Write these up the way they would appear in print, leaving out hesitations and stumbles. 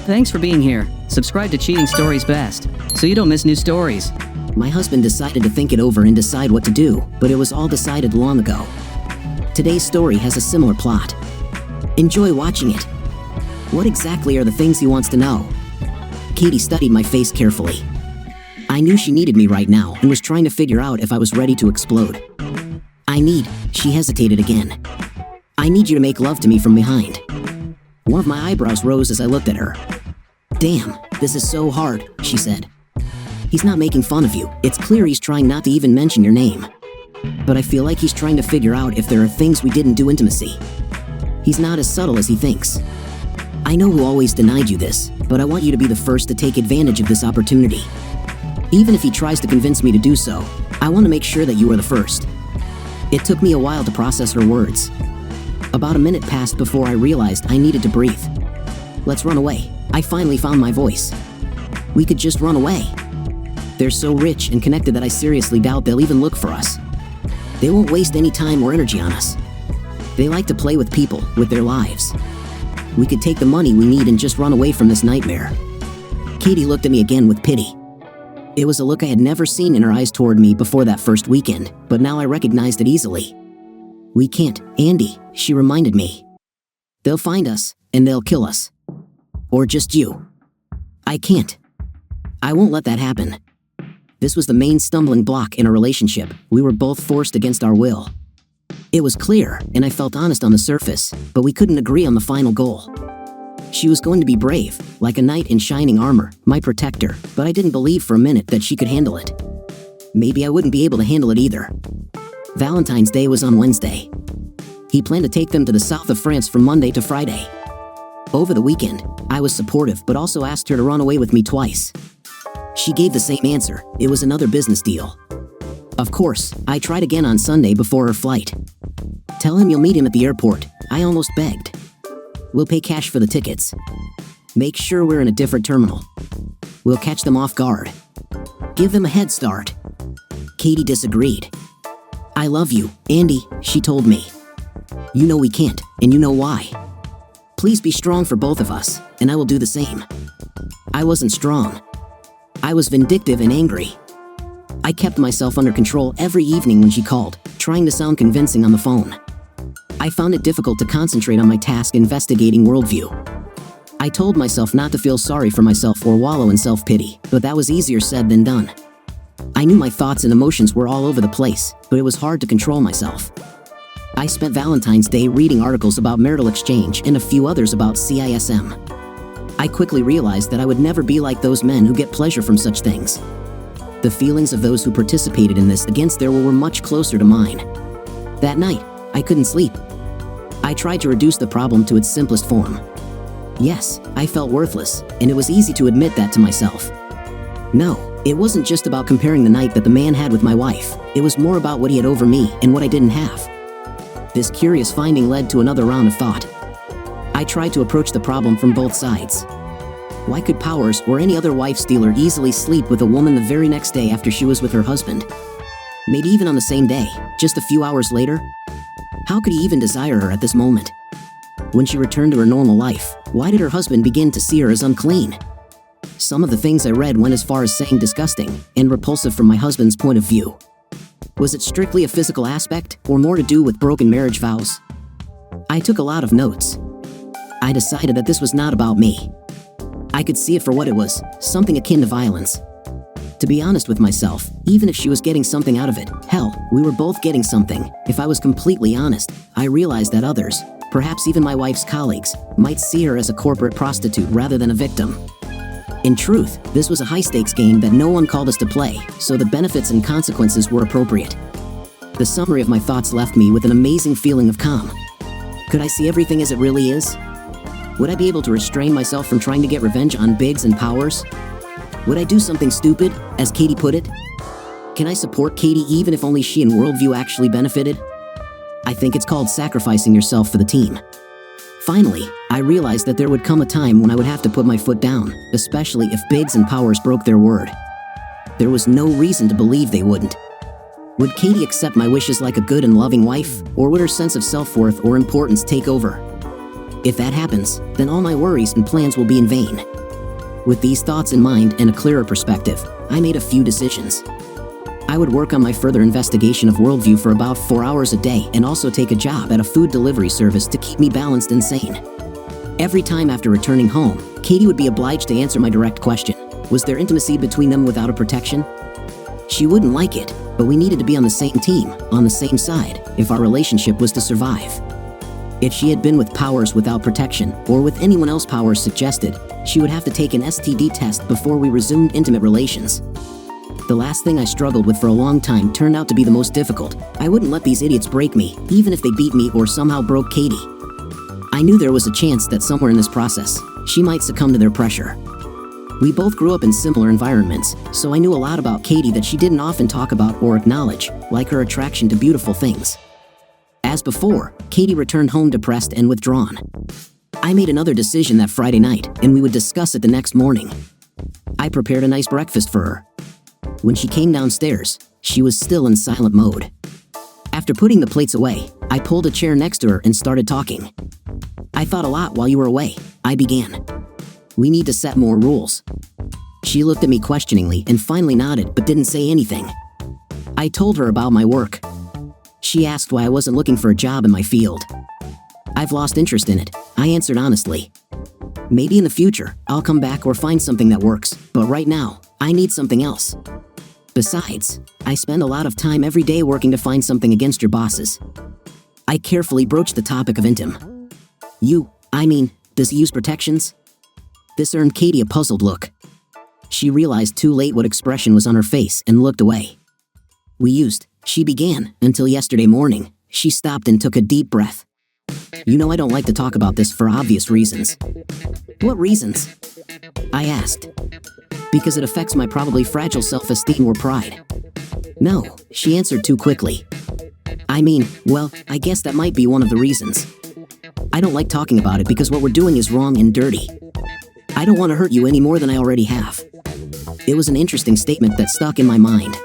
Thanks for being here. Subscribe to Cheating Stories Best, so you don't miss new stories. My husband decided to think it over and decide what to do, but it was all decided long ago. Today's story has a similar plot. Enjoy watching it. What exactly are the things he wants to know? Katie studied my face carefully. I knew she needed me right now and was trying to figure out if I was ready to explode. She hesitated again. I need you to make love to me from behind. One of my eyebrows rose as I looked at her. Damn, this is so hard, she said. He's not making fun of you. It's clear he's trying not to even mention your name. But I feel like he's trying to figure out if there are things we didn't do intimacy. He's not as subtle as he thinks. I know who always denied you this, but I want you to be the first to take advantage of this opportunity. Even if he tries to convince me to do so, I want to make sure that you are the first. It took me a while to process her words. About a minute passed before I realized I needed to breathe. Let's run away. I finally found my voice. We could just run away. They're so rich and connected that I seriously doubt they'll even look for us. They won't waste any time or energy on us. They like to play with people, with their lives. We could take the money we need and just run away from this nightmare. Katie looked at me again with pity. It was a look I had never seen in her eyes toward me before that first weekend, but now I recognized it easily. We can't, Andy, she reminded me. They'll find us, and they'll kill us. Or just you. I can't. I won't let that happen. This was the main stumbling block in our relationship. We were both forced against our will. It was clear, and I felt honest on the surface, but we couldn't agree on the final goal. She was going to be brave, like a knight in shining armor, my protector, but I didn't believe for a minute that she could handle it. Maybe I wouldn't be able to handle it either. Valentine's Day was on Wednesday. He planned to take them to the south of France from Monday to Friday. Over the weekend, I was supportive but also asked her to run away with me twice. She gave the same answer. It was another business deal. Of course, I tried again on Sunday before her flight. Tell him you'll meet him at the airport, I almost begged. We'll pay cash for the tickets. Make sure we're in a different terminal. We'll catch them off guard. Give them a head start. Katie disagreed. I love you, Andy, she told me. You know we can't, and you know why. Please be strong for both of us, and I will do the same. I wasn't strong. I was vindictive and angry. I kept myself under control every evening when she called, trying to sound convincing on the phone. I found it difficult to concentrate on my task investigating worldview. I told myself not to feel sorry for myself or wallow in self-pity, but that was easier said than done. I knew my thoughts and emotions were all over the place, but it was hard to control myself. I spent Valentine's Day reading articles about marital exchange and a few others about CISM. I quickly realized that I would never be like those men who get pleasure from such things. The feelings of those who participated in this against their will were much closer to mine. That night, I couldn't sleep. I tried to reduce the problem to its simplest form. Yes, I felt worthless, and it was easy to admit that to myself. No, it wasn't just about comparing the night that the man had with my wife. It was more about what he had over me and what I didn't have. This curious finding led to another round of thought. I tried to approach the problem from both sides. Why could Powers or any other wife-stealer easily sleep with a woman the very next day after she was with her husband? Maybe even on the same day, just a few hours later? How could he even desire her at this moment? When she returned to her normal life, why did her husband begin to see her as unclean? Some of the things I read went as far as saying disgusting and repulsive from my husband's point of view. Was it strictly a physical aspect, or more to do with broken marriage vows? I took a lot of notes. I decided that this was not about me. I could see it for what it was, something akin to violence. To be honest with myself, even if she was getting something out of it, hell, we were both getting something. If I was completely honest, I realized that others, perhaps even my wife's colleagues, might see her as a corporate prostitute rather than a victim. In truth, this was a high-stakes game that no one called us to play, so the benefits and consequences were appropriate. The summary of my thoughts left me with an amazing feeling of calm. Could I see everything as it really is? Would I be able to restrain myself from trying to get revenge on Biggs and Powers? Would I do something stupid, as Katie put it? Can I support Katie even if only she and Worldview actually benefited? I think it's called sacrificing yourself for the team. Finally, I realized that there would come a time when I would have to put my foot down, especially if Biggs and Powers broke their word. There was no reason to believe they wouldn't. Would Katie accept my wishes like a good and loving wife, or would her sense of self-worth or importance take over? If that happens, then all my worries and plans will be in vain. With these thoughts in mind and a clearer perspective, I made a few decisions. I would work on my further investigation of worldview for about 4 hours a day and also take a job at a food delivery service to keep me balanced and sane. Every time after returning home, Katie would be obliged to answer my direct question: was there intimacy between them without a protection? She wouldn't like it, but we needed to be on the same team, on the same side, if our relationship was to survive. If she had been with Powers without protection, or with anyone else Powers suggested, she would have to take an STD test before we resumed intimate relations. The last thing I struggled with for a long time turned out to be the most difficult. I wouldn't let these idiots break me, even if they beat me or somehow broke Katie. I knew there was a chance that somewhere in this process, she might succumb to their pressure. We both grew up in similar environments, so I knew a lot about Katie that she didn't often talk about or acknowledge, like her attraction to beautiful things. As before, Katie returned home depressed and withdrawn. I made another decision that Friday night, and we would discuss it the next morning. I prepared a nice breakfast for her. When she came downstairs, she was still in silent mode. After putting the plates away, I pulled a chair next to her and started talking. I thought a lot while you were away, I began. We need to set more rules. She looked at me questioningly and finally nodded but didn't say anything. I told her about my work. She asked why I wasn't looking for a job in my field. I've lost interest in it, I answered honestly. Maybe in the future, I'll come back or find something that works, but right now, I need something else. Besides, I spend a lot of time every day working to find something against your bosses. I carefully broached the topic of intim. Does he use protections? This earned Katie a puzzled look. She realized too late what expression was on her face and looked away. She began, until yesterday morning. She stopped and took a deep breath. I don't like to talk about this for obvious reasons. What reasons? I asked. Because it affects my probably fragile self-esteem or pride. No, she answered too quickly. I guess that might be one of the reasons. I don't like talking about it because what we're doing is wrong and dirty. I don't want to hurt you any more than I already have. It was an interesting statement that stuck in my mind.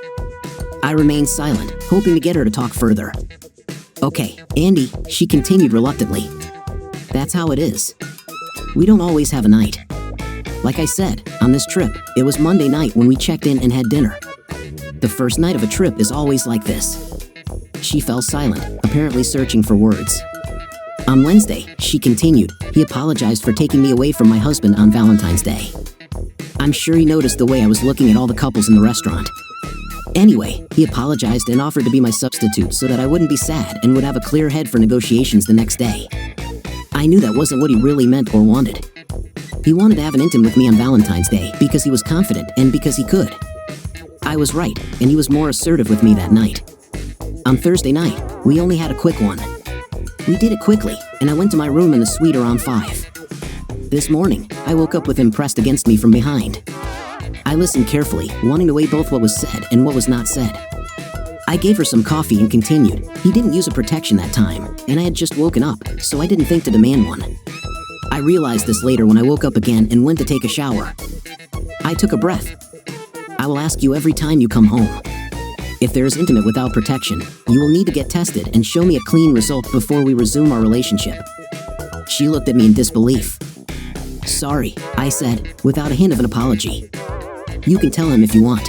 I remained silent, hoping to get her to talk further. Okay, Andy, she continued reluctantly. That's how it is. We don't always have a night. Like I said, on this trip, it was Monday night when we checked in and had dinner. The first night of a trip is always like this. She fell silent, apparently searching for words. On Wednesday, she continued, he apologized for taking me away from my husband on Valentine's Day. I'm sure he noticed the way I was looking at all the couples in the restaurant. Anyway, he apologized and offered to be my substitute so that I wouldn't be sad and would have a clear head for negotiations the next day. I knew that wasn't what he really meant or wanted. He wanted to have an intim with me on Valentine's Day because he was confident and because he could. I was right, and he was more assertive with me that night. On Thursday night, we only had a quick one. We did it quickly, and I went to my room in the suite around 5. This morning, I woke up with him pressed against me from behind. I listened carefully, wanting to weigh both what was said and what was not said. I gave her some coffee and continued. He didn't use a protection that time, and I had just woken up, so I didn't think to demand one. I realized this later when I woke up again and went to take a shower. I took a breath. I will ask you every time you come home. If there is intimate without protection, you will need to get tested and show me a clean result before we resume our relationship. She looked at me in disbelief. Sorry, I said, without a hint of an apology. You can tell him if you want.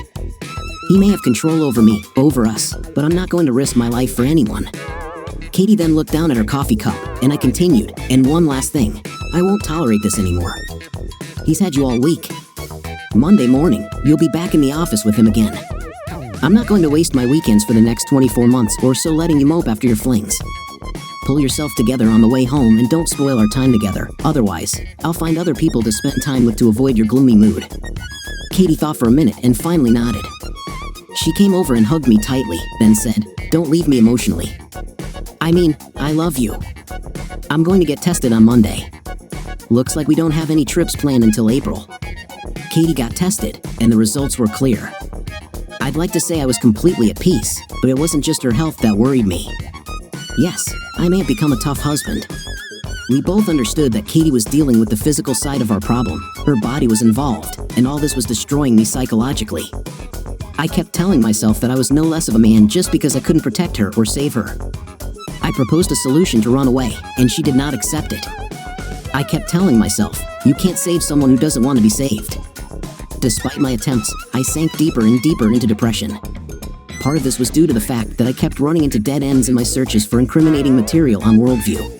He may have control over me, over us, but I'm not going to risk my life for anyone. Katie then looked down at her coffee cup, and I continued, and one last thing, I won't tolerate this anymore. He's had you all week. Monday morning, you'll be back in the office with him again. I'm not going to waste my weekends for the next 24 months or so letting you mope after your flings. Pull yourself together on the way home and don't spoil our time together, otherwise, I'll find other people to spend time with to avoid your gloomy mood. Katie thought for a minute and finally nodded. She came over and hugged me tightly, then said, "Don't leave me emotionally. I love you. I'm going to get tested on Monday. Looks like we don't have any trips planned until April." Katie got tested, and the results were clear. I'd like to say I was completely at peace, but it wasn't just her health that worried me. Yes, I may have become a tough husband. We both understood that Katie was dealing with the physical side of our problem. Her body was involved, and all this was destroying me psychologically. I kept telling myself that I was no less of a man just because I couldn't protect her or save her. I proposed a solution to run away, and she did not accept it. I kept telling myself, you can't save someone who doesn't want to be saved. Despite my attempts, I sank deeper and deeper into depression. Part of this was due to the fact that I kept running into dead ends in my searches for incriminating material on Worldview.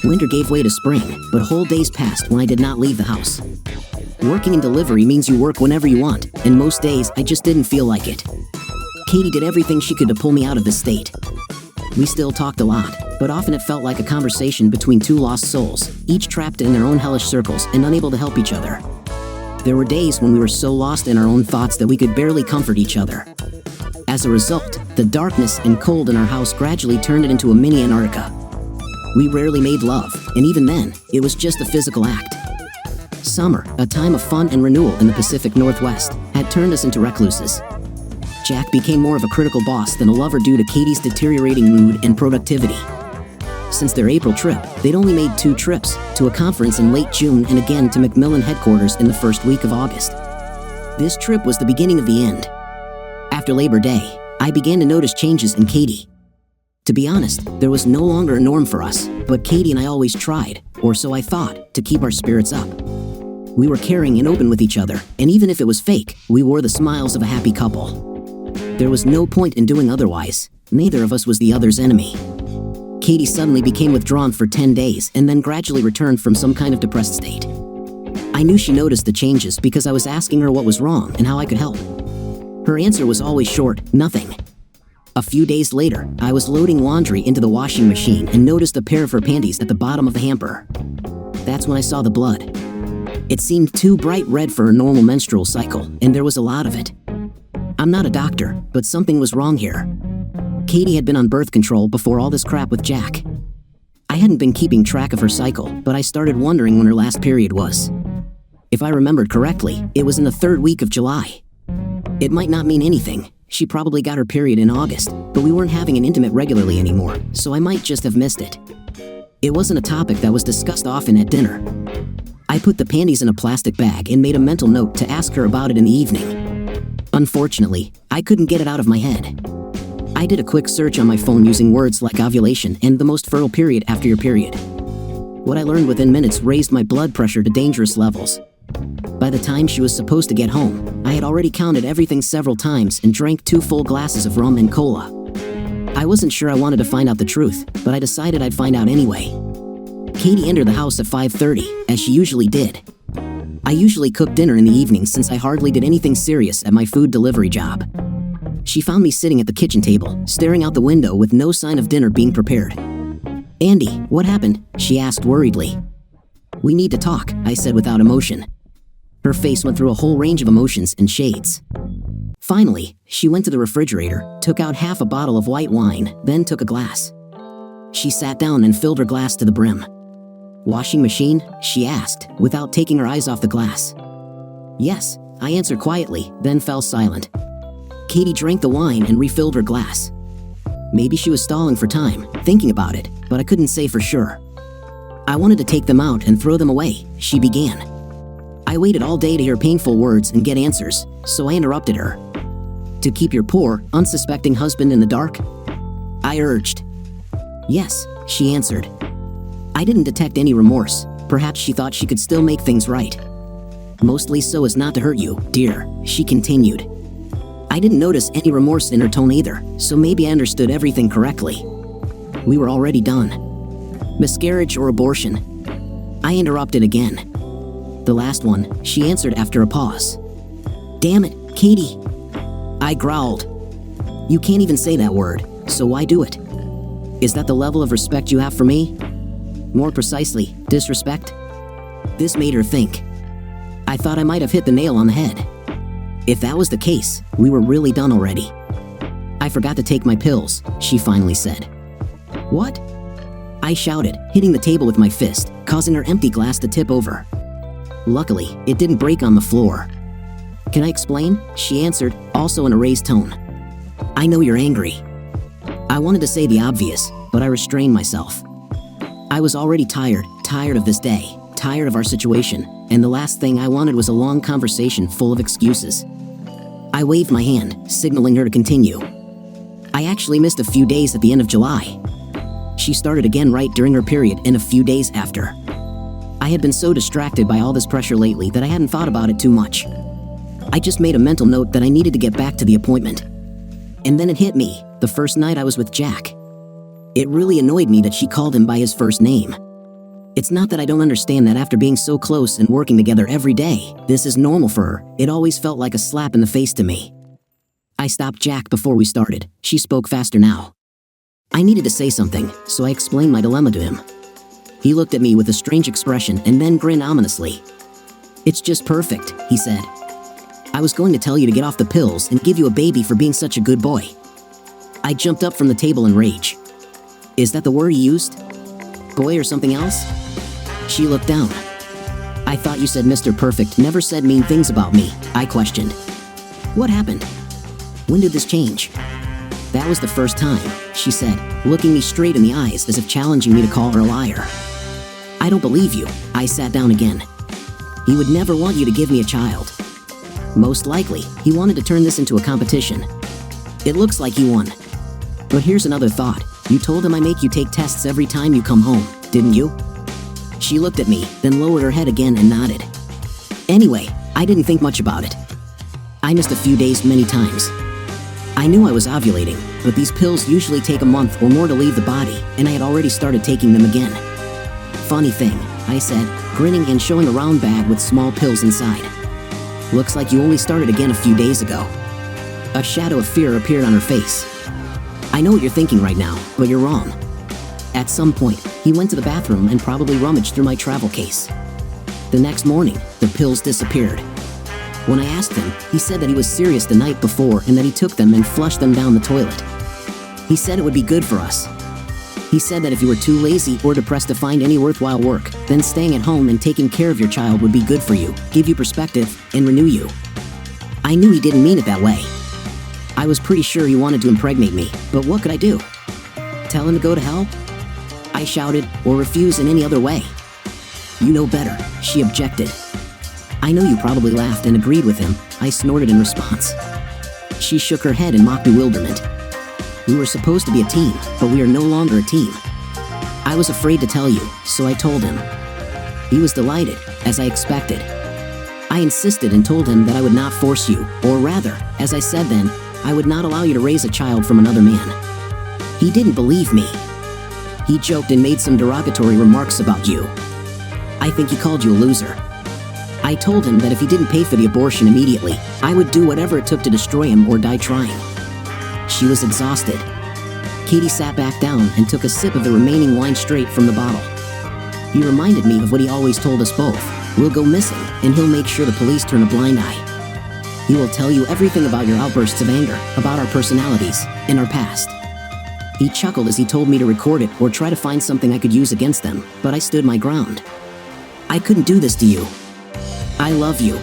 Winter gave way to spring, but whole days passed when I did not leave the house. Working in delivery means you work whenever you want, and most days I just didn't feel like it. Katie did everything she could to pull me out of this state. We still talked a lot, but often it felt like a conversation between two lost souls, each trapped in their own hellish circles and unable to help each other. There were days when we were so lost in our own thoughts that we could barely comfort each other. As a result, the darkness and cold in our house gradually turned it into a mini Antarctica. We rarely made love, and even then, it was just a physical act. Summer, a time of fun and renewal in the Pacific Northwest, had turned us into recluses. Jack became more of a critical boss than a lover due to Katie's deteriorating mood and productivity. Since their April trip, they'd only made 2 trips, to a conference in late June and again to Macmillan headquarters in the first week of August. This trip was the beginning of the end. After Labor Day, I began to notice changes in Katie. To be honest, there was no longer a norm for us, but Katie and I always tried, or so I thought, to keep our spirits up. We were caring and open with each other, and even if it was fake, we wore the smiles of a happy couple. There was no point in doing otherwise. Neither of us was the other's enemy. Katie suddenly became withdrawn for 10 days and then gradually returned from some kind of depressed state. I knew she noticed the changes because I was asking her what was wrong and how I could help. Her answer was always short, nothing. A few days later, I was loading laundry into the washing machine and noticed a pair of her panties at the bottom of the hamper. That's when I saw the blood. It seemed too bright red for a normal menstrual cycle, and there was a lot of it. I'm not a doctor, but something was wrong here. Katie had been on birth control before all this crap with Jack. I hadn't been keeping track of her cycle, but I started wondering when her last period was. If I remembered correctly, it was in the 3rd week of July. It might not mean anything. She probably got her period in August, but we weren't having an intimate regularly anymore, so I might just have missed it. It wasn't a topic that was discussed often at dinner. I put the panties in a plastic bag and made a mental note to ask her about it in the evening. Unfortunately, I couldn't get it out of my head. I did a quick search on my phone using words like ovulation and the most fertile period after your period. What I learned within minutes raised my blood pressure to dangerous levels. By the time she was supposed to get home, I had already counted everything several times and drank 2 full glasses of rum and cola. I wasn't sure I wanted to find out the truth, but I decided I'd find out anyway. Katie entered the house at 5:30, as she usually did. I usually cooked dinner in the evening since I hardly did anything serious at my food delivery job. She found me sitting at the kitchen table, staring out the window with no sign of dinner being prepared. "Andy, what happened?" she asked worriedly. "We need to talk," I said without emotion. Her face went through a whole range of emotions and shades. Finally, she went to the refrigerator, took out half a bottle of white wine, then took a glass. She sat down and filled her glass to the brim. "Washing machine?" she asked, without taking her eyes off the glass. "Yes," I answered quietly, then fell silent. Katie drank the wine and refilled her glass. Maybe she was stalling for time, thinking about it, but I couldn't say for sure. "I wanted to take them out and throw them away," she began. I waited all day to hear painful words and get answers, so I interrupted her. "To keep your poor, unsuspecting husband in the dark?" I urged. "Yes," she answered. I didn't detect any remorse. Perhaps she thought she could still make things right. "Mostly so as not to hurt you, dear," she continued. I didn't notice any remorse in her tone either, so maybe I understood everything correctly. We were already done. "Miscarriage or abortion?" I interrupted again. "The last one," she answered after a pause. "Damn it, Katie," I growled. "You can't even say that word, so why do it? Is that the level of respect you have for me? More precisely, disrespect?" This made her think. I thought I might have hit the nail on the head. If that was the case, we were really done already. "I forgot to take my pills," she finally said. "What?" I shouted, hitting the table with my fist, causing her empty glass to tip over. Luckily, it didn't break on the floor. "Can I explain?" she answered, also in a raised tone. "I know you're angry." I wanted to say the obvious, but I restrained myself. I was already tired of this day, tired of our situation, and the last thing I wanted was a long conversation full of excuses. I waved my hand, signaling her to continue. I actually missed a few days at the end of July. She started again right during her period and a few days after. I had been so distracted by all this pressure lately that I hadn't thought about it too much. I just made a mental note that I needed to get back to the appointment. And then it hit me, the first night I was with Jack. It really annoyed me that she called him by his first name. It's not that I don't understand that after being so close and working together every day, this is normal for her. It always felt like a slap in the face to me. I stopped Jack before we started. She spoke faster now. I needed to say something, so I explained my dilemma to him. He looked at me with a strange expression and then grinned ominously. "It's just perfect," he said. "I was going to tell you to get off the pills and give you a baby for being such a good boy." I jumped up from the table in rage. "Is that the word he used? Boy or something else?" She looked down. "I thought you said Mr. Perfect never said mean things about me," I questioned. "What happened? When did this change?" "That was the first time," she said, looking me straight in the eyes as if challenging me to call her a liar. "I don't believe you." I sat down again. "He would never want you to give me a child. Most likely, he wanted to turn this into a competition. It looks like he won. But here's another thought. You told him I make you take tests every time you come home, didn't you?" She looked at me, then lowered her head again and nodded. Anyway, I didn't think much about it. I missed a few days many times. I knew I was ovulating, but these pills usually take a month or more to leave the body, and I had already started taking them again. "Funny thing," I said, grinning and showing a round bag with small pills inside. "Looks like you only started again a few days ago." A shadow of fear appeared on her face. "I know what you're thinking right now, but you're wrong. At some point, he went to the bathroom and probably rummaged through my travel case. The next morning, the pills disappeared. When I asked him, he said that he was serious the night before and that he took them and flushed them down the toilet. He said it would be good for us. He said that if you were too lazy or depressed to find any worthwhile work, then staying at home and taking care of your child would be good for you, give you perspective, and renew you. I knew he didn't mean it that way. I was pretty sure he wanted to impregnate me, but what could I do? Tell him to go to hell? I shouted, or refuse in any other way. You know better, she objected. I know you probably laughed and agreed with him, I snorted in response. She shook her head in mock bewilderment. We were supposed to be a team, but we are no longer a team. I was afraid to tell you, so I told him. He was delighted, as I expected. I insisted and told him that I would not force you, or rather, as I said then, I would not allow you to raise a child from another man. He didn't believe me. He joked and made some derogatory remarks about you. I think he called you a loser. I told him that if he didn't pay for the abortion immediately, I would do whatever it took to destroy him or die trying. She was exhausted. Katie sat back down and took a sip of the remaining wine straight from the bottle. He reminded me of what he always told us both. We'll go missing, and he'll make sure the police turn a blind eye. He will tell you everything about your outbursts of anger, about our personalities, and our past. He chuckled as he told me to record it or try to find something I could use against them, but I stood my ground. I couldn't do this to you. I love you.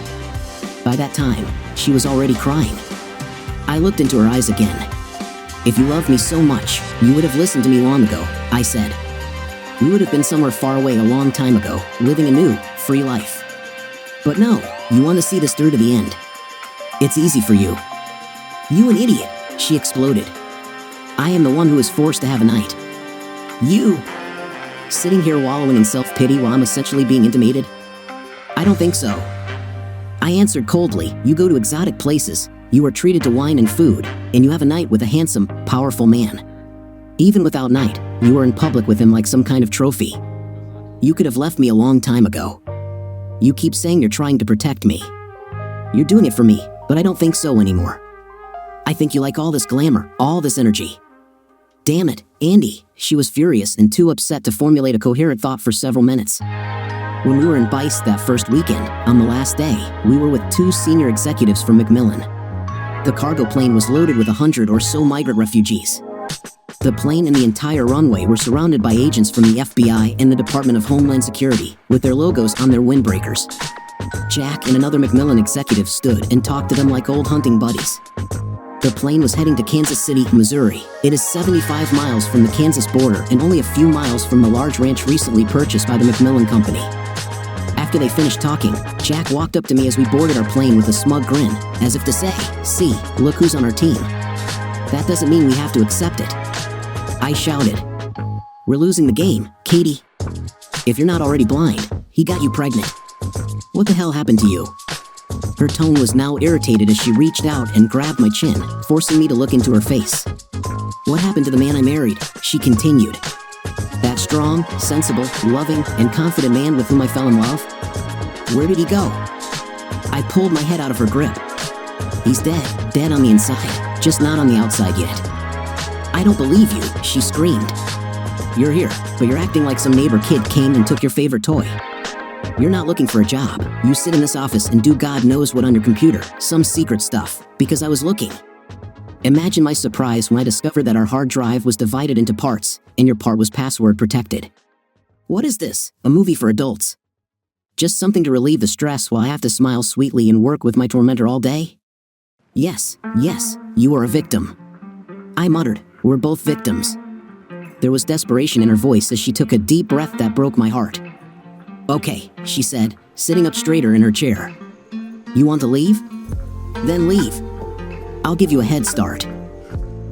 By that time, she was already crying. I looked into her eyes again. If you loved me so much, you would have listened to me long ago, I said. We would have been somewhere far away a long time ago, living a new, free life. But no, you want to see this through to the end. It's easy for you. You an idiot, she exploded. I am the one who was forced to have a night. You! Sitting here wallowing in self-pity while I'm essentially being intimated? I don't think so. I answered coldly, you go to exotic places, you are treated to wine and food, and you have a night with a handsome, powerful man. Even without night, you are in public with him like some kind of trophy. You could have left me a long time ago. You keep saying you're trying to protect me. You're doing it for me, but I don't think so anymore. I think you like all this glamour, all this energy. Damn it, Andy, she was furious and too upset to formulate a coherent thought for several minutes. When we were in Bice that first weekend, on the last day, we were with 2 senior executives from Macmillan. The cargo plane was loaded with 100 or so migrant refugees. The plane and the entire runway were surrounded by agents from the FBI and the Department of Homeland Security, with their logos on their windbreakers. Jack and another Macmillan executive stood and talked to them like old hunting buddies. The plane was heading to Kansas City, Missouri. It is 75 miles from the Kansas border and only a few miles from the large ranch recently purchased by the Macmillan Company. After they finished talking, Jack walked up to me as we boarded our plane with a smug grin, as if to say, see, look who's on our team. That doesn't mean we have to accept it. I shouted, we're losing the game, Katie. If you're not already blind, He got you pregnant. What the hell happened to you?" Her tone was now irritated as she reached out and grabbed my chin, forcing me to look into her face. "What happened to the man I married?" she continued. "That strong, sensible, loving, and confident man with whom I fell in love? Where did he go?" I pulled my head out of her grip. "He's dead on the inside, just not on the outside yet." "I don't believe you," she screamed. "You're here, but you're acting like some neighbor kid came and took your favorite toy. You're not looking for a job. You sit in this office and do God knows what on your computer, some secret stuff, because I was looking." Imagine my surprise when I discovered that our hard drive was divided into parts, and your part was password protected. What is this? A movie for adults? Just something to relieve the stress while I have to smile sweetly and work with my tormentor all day? Yes, you are a victim." I muttered, "We're both victims." There was desperation in her voice as she took a deep breath that broke my heart. "Okay," she said, sitting up straighter in her chair. "You want to leave? Then leave. I'll give you a head start.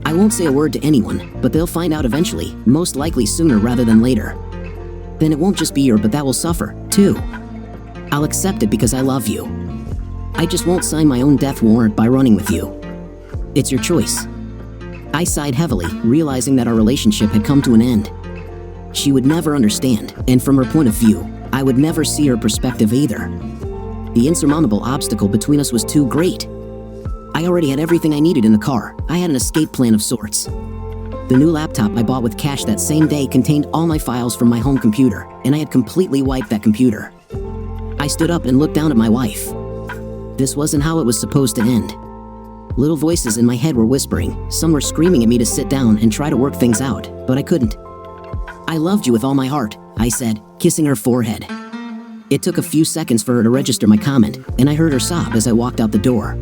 I won't say a word to anyone, but they'll find out eventually, most likely sooner rather than later. Then it won't just be you, but that will suffer, too. I'll accept it because I love you. I just won't sign my own death warrant by running with you. It's your choice." I sighed heavily, realizing that our relationship had come to an end. She would never understand, and from her point of view, I would never see her perspective either. The insurmountable obstacle between us was too great. I already had everything I needed in the car. I had an escape plan of sorts. The new laptop I bought with cash that same day contained all my files from my home computer, and I had completely wiped that computer. I stood up and looked down at my wife. This wasn't how it was supposed to end. Little voices in my head were whispering. Some were screaming at me to sit down and try to work things out, but I couldn't. "I loved you with all my heart," I said, kissing her forehead. It took a few seconds for her to register my comment, and I heard her sob as I walked out the door.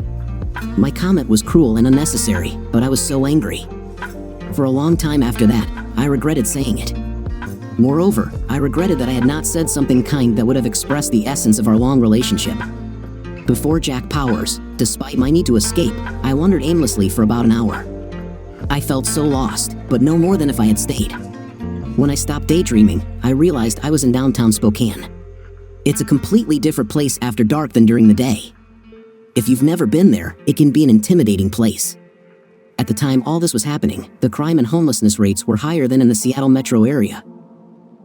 My comment was cruel and unnecessary, but I was so angry. For a long time after that, I regretted saying it. Moreover, I regretted that I had not said something kind that would have expressed the essence of our long relationship. Before Jack Powers, despite my need to escape, I wandered aimlessly for about an hour. I felt so lost, but no more than if I had stayed. When I stopped daydreaming, I realized I was in downtown Spokane. It's a completely different place after dark than during the day. If you've never been there, it can be an intimidating place. At the time all this was happening, the crime and homelessness rates were higher than in the Seattle metro area.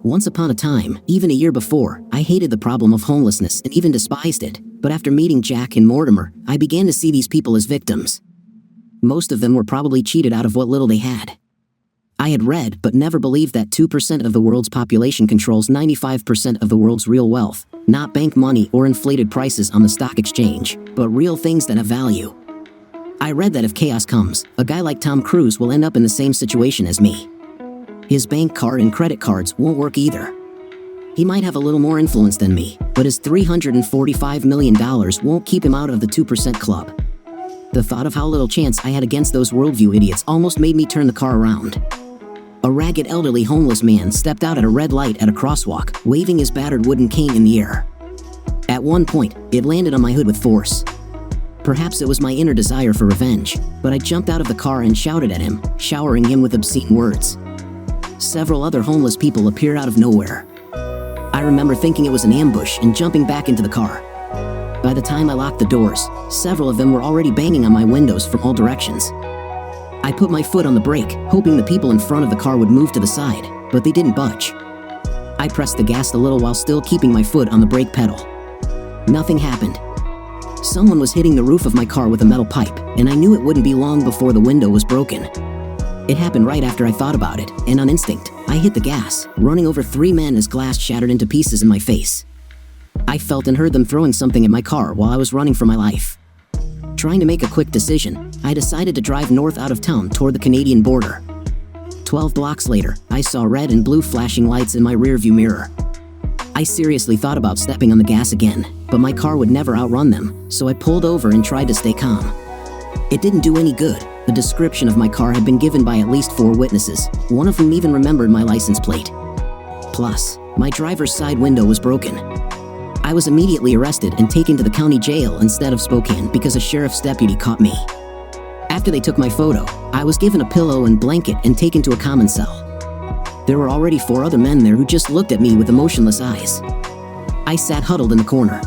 Once upon a time, even a year before, I hated the problem of homelessness and even despised it, but after meeting Jack and Mortimer, I began to see these people as victims. Most of them were probably cheated out of what little they had. I had read but never believed that 2% of the world's population controls 95% of the world's real wealth, not bank money or inflated prices on the stock exchange, but real things that have value. I read that if chaos comes, a guy like Tom Cruise will end up in the same situation as me. His bank card and credit cards won't work either. He might have a little more influence than me, but his $345 million won't keep him out of the 2% club. The thought of how little chance I had against those worldview idiots almost made me turn the car around. A ragged elderly homeless man stepped out at a red light at a crosswalk, waving his battered wooden cane in the air. At one point, it landed on my hood with force. Perhaps it was my inner desire for revenge, but I jumped out of the car and shouted at him, showering him with obscene words. Several other homeless people appeared out of nowhere. I remember thinking it was an ambush and jumping back into the car. By the time I locked the doors, several of them were already banging on my windows from all directions. I put my foot on the brake, hoping the people in front of the car would move to the side, but they didn't budge. I pressed the gas a little while still keeping my foot on the brake pedal. Nothing happened. Someone was hitting the roof of my car with a metal pipe, and I knew it wouldn't be long before the window was broken. It happened right after I thought about it, and on instinct, I hit the gas, running over 3 men as glass shattered into pieces in my face. I felt and heard them throwing something at my car while I was running for my life. Trying to make a quick decision, I decided to drive north out of town toward the Canadian border. 12 blocks later, I saw red and blue flashing lights in my rearview mirror. I seriously thought about stepping on the gas again, but my car would never outrun them, so I pulled over and tried to stay calm. It didn't do any good. The description of my car had been given by at least 4 witnesses, one of whom even remembered my license plate. Plus, my driver's side window was broken. I was immediately arrested and taken to the county jail instead of Spokane because a sheriff's deputy caught me. After they took my photo, I was given a pillow and blanket and taken to a common cell. There were already 4 other men there who just looked at me with emotionless eyes. I sat huddled in the corner.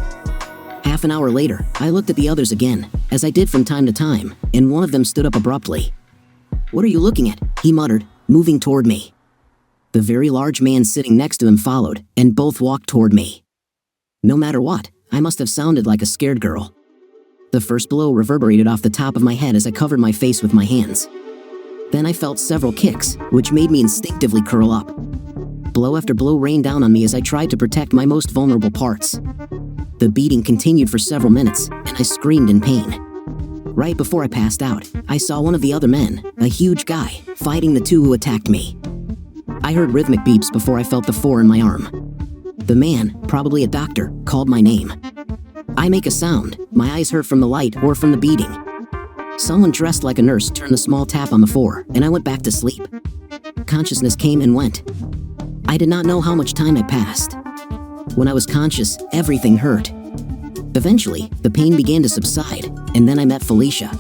Half an hour later, I looked at the others again, as I did from time to time, and one of them stood up abruptly. "What are you looking at?" he muttered, moving toward me. The very large man sitting next to him followed, and both walked toward me. No matter what, I must have sounded like a scared girl. The first blow reverberated off the top of my head as I covered my face with my hands. Then I felt several kicks, which made me instinctively curl up. Blow after blow rained down on me as I tried to protect my most vulnerable parts. The beating continued for several minutes, and I screamed in pain. Right before I passed out, I saw one of the other men, a huge guy, fighting the two who attacked me. I heard rhythmic beeps before I felt the 4 in my arm. The man, probably a doctor, called my name. I make a sound, my eyes hurt from the light or from the beating. Someone dressed like a nurse turned the small tap on the 4, and I went back to sleep. Consciousness came and went. I did not know how much time had passed. When I was conscious, everything hurt. Eventually, the pain began to subside, and then I met Felicia.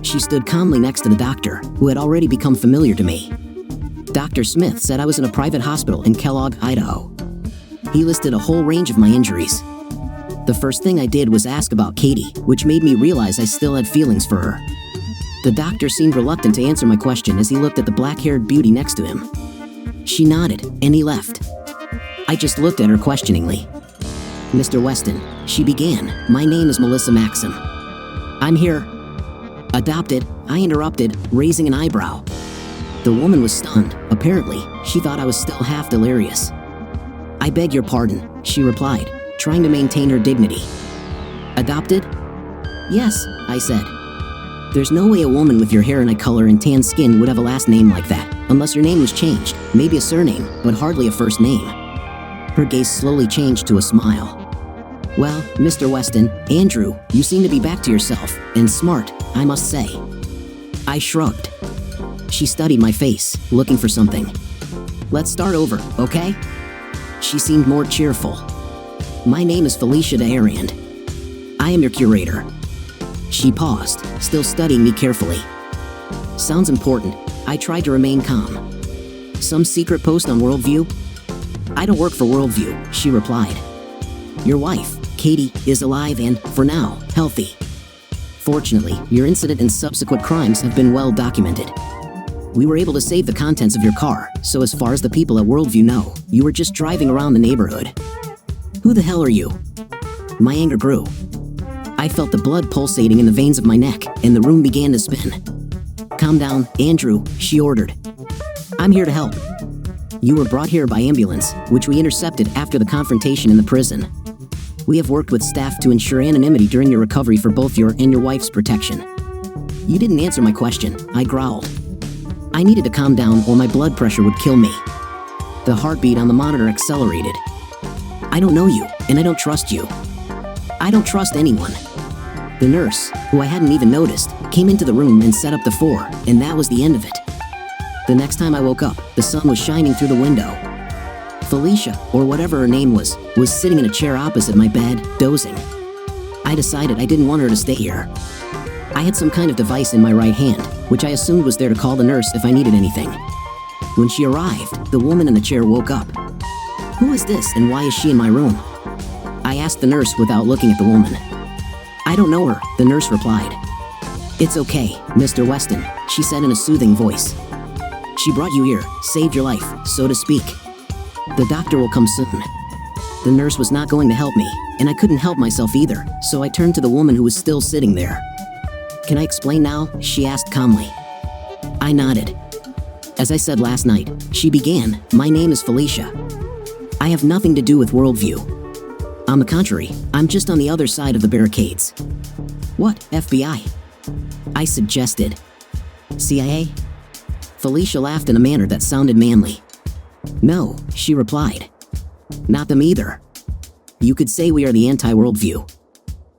She stood calmly next to the doctor, who had already become familiar to me. Dr. Smith said I was in a private hospital in Kellogg, Idaho. He listed a whole range of my injuries. The first thing I did was ask about Katie, which made me realize I still had feelings for her. The doctor seemed reluctant to answer my question as he looked at the black-haired beauty next to him. She nodded, and he left. I just looked at her questioningly. "Mr. Weston," she began, "my name is Melissa Maxim. I'm here." "Adopted," I interrupted, raising an eyebrow. The woman was stunned. Apparently, she thought I was still half delirious. "I beg your pardon," she replied, trying to maintain her dignity. "Adopted?" "Yes," I said. "There's no way a woman with your hair and eye color and tan skin would have a last name like that, unless your name was changed, maybe a surname, but hardly a first name." Her gaze slowly changed to a smile. "Well, Mr. Weston, Andrew, you seem to be back to yourself, and smart, I must say." I shrugged. She studied my face, looking for something. "Let's start over, okay?" She seemed more cheerful. "My name is Felicia de Arand. I am your curator." She paused, still studying me carefully. "Sounds important." I tried to remain calm. "Some secret post on Worldview?" "I don't work for Worldview," she replied. "Your wife, Katie, is alive and, for now, healthy. Fortunately, your incident and subsequent crimes have been well documented. We were able to save the contents of your car, so as far as the people at Worldview know, you were just driving around the neighborhood." "Who the hell are you?" My anger grew. I felt the blood pulsating in the veins of my neck, and the room began to spin. "Calm down, Andrew," she ordered. "I'm here to help. You were brought here by ambulance, which we intercepted after the confrontation in the prison. We have worked with staff to ensure anonymity during your recovery for both your and your wife's protection." "You didn't answer my question," I growled. I needed to calm down or my blood pressure would kill me. The heartbeat on the monitor accelerated. "I don't know you, and I don't trust you." "I don't trust anyone." The nurse, who I hadn't even noticed, came into the room and set up the 4, and that was the end of it. The next time I woke up, the sun was shining through the window. Felicia, or whatever her name was sitting in a chair opposite my bed, dozing. I decided I didn't want her to stay here. I had some kind of device in my right hand, which I assumed was there to call the nurse if I needed anything. When she arrived, the woman in the chair woke up. "Who is this and why is she in my room?" I asked the nurse without looking at the woman. "I don't know her," the nurse replied. "It's okay, Mr. Weston," she said in a soothing voice. "She brought you here, saved your life, so to speak. The doctor will come soon." The nurse was not going to help me, and I couldn't help myself either, so I turned to the woman who was still sitting there. "Can I explain now?" she asked calmly. I nodded. "As I said last night," she began, "my name is Felicia. I have nothing to do with Worldview. On the contrary, I'm just on the other side of the barricades." "What, FBI?" I suggested. "CIA?" Felicia laughed in a manner that sounded manly. "No," she replied. "Not them either. You could say we are the anti-Worldview.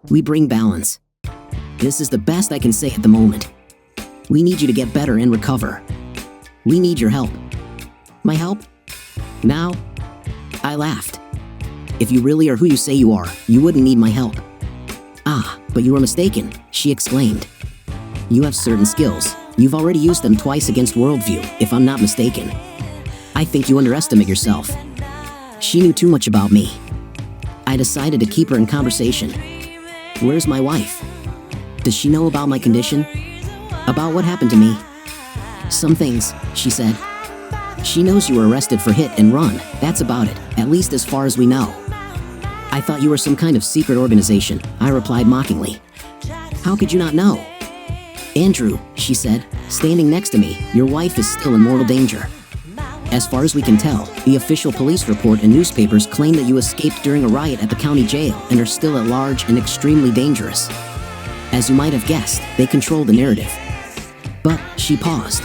We bring balance. This is the best I can say at the moment. We need you to get better and recover. We need your help." "My help? Now?" I laughed. "If you really are who you say you are, you wouldn't need my help." "Ah, but you are mistaken," she exclaimed. "You have certain skills. You've already used them twice against Worldview, if I'm not mistaken. I think you underestimate yourself." She knew too much about me. I decided to keep her in conversation. Where's my wife? Does she know about my condition? About what happened to me? Some things, she said. She knows you were arrested for hit and run. That's about it, at least as far as we know. I thought you were some kind of secret organization, I replied mockingly. How could you not know? Andrew, she said, standing next to me, your wife is still in mortal danger. As far as we can tell, the official police report and newspapers claim that you escaped during a riot at the county jail and are still at large and extremely dangerous. As you might have guessed, they control the narrative. But, she paused.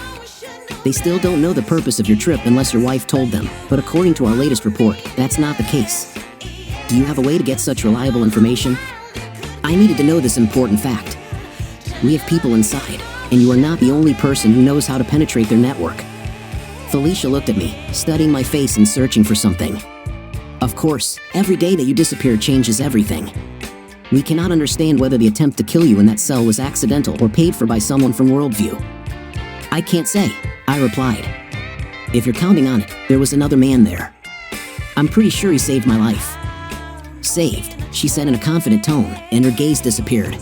They still don't know the purpose of your trip unless your wife told them, but according to our latest report, that's not the case. Do you have a way to get such reliable information? I needed to know this important fact. We have people inside, and you are not the only person who knows how to penetrate their network. Felicia looked at me, studying my face and searching for something. Of course, every day that you disappear changes everything. We cannot understand whether the attempt to kill you in that cell was accidental or paid for by someone from Worldview. I can't say, I replied. If you're counting on it, there was another man there. I'm pretty sure he saved my life. Saved, she said in a confident tone, and her gaze disappeared.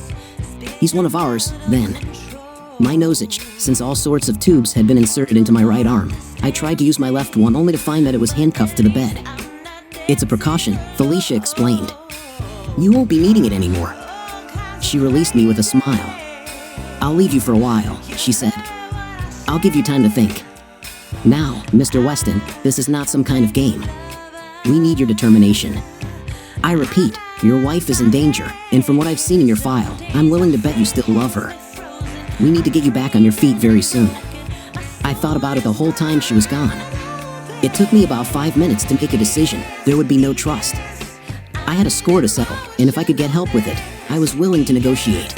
He's one of ours, then. My nose itched, since all sorts of tubes had been inserted into my right arm. I tried to use my left one only to find that it was handcuffed to the bed. It's a precaution, Felicia explained. You won't be needing it anymore. She released me with a smile. I'll leave you for a while, she said. I'll give you time to think. Now, Mr. Weston, this is not some kind of game. We need your determination. I repeat, your wife is in danger, and from what I've seen in your file, I'm willing to bet you still love her. We need to get you back on your feet very soon. I thought about it the whole time she was gone. It took me about 5 minutes to make a decision. There would be no trust. I had a score to settle, and if I could get help with it, I was willing to negotiate.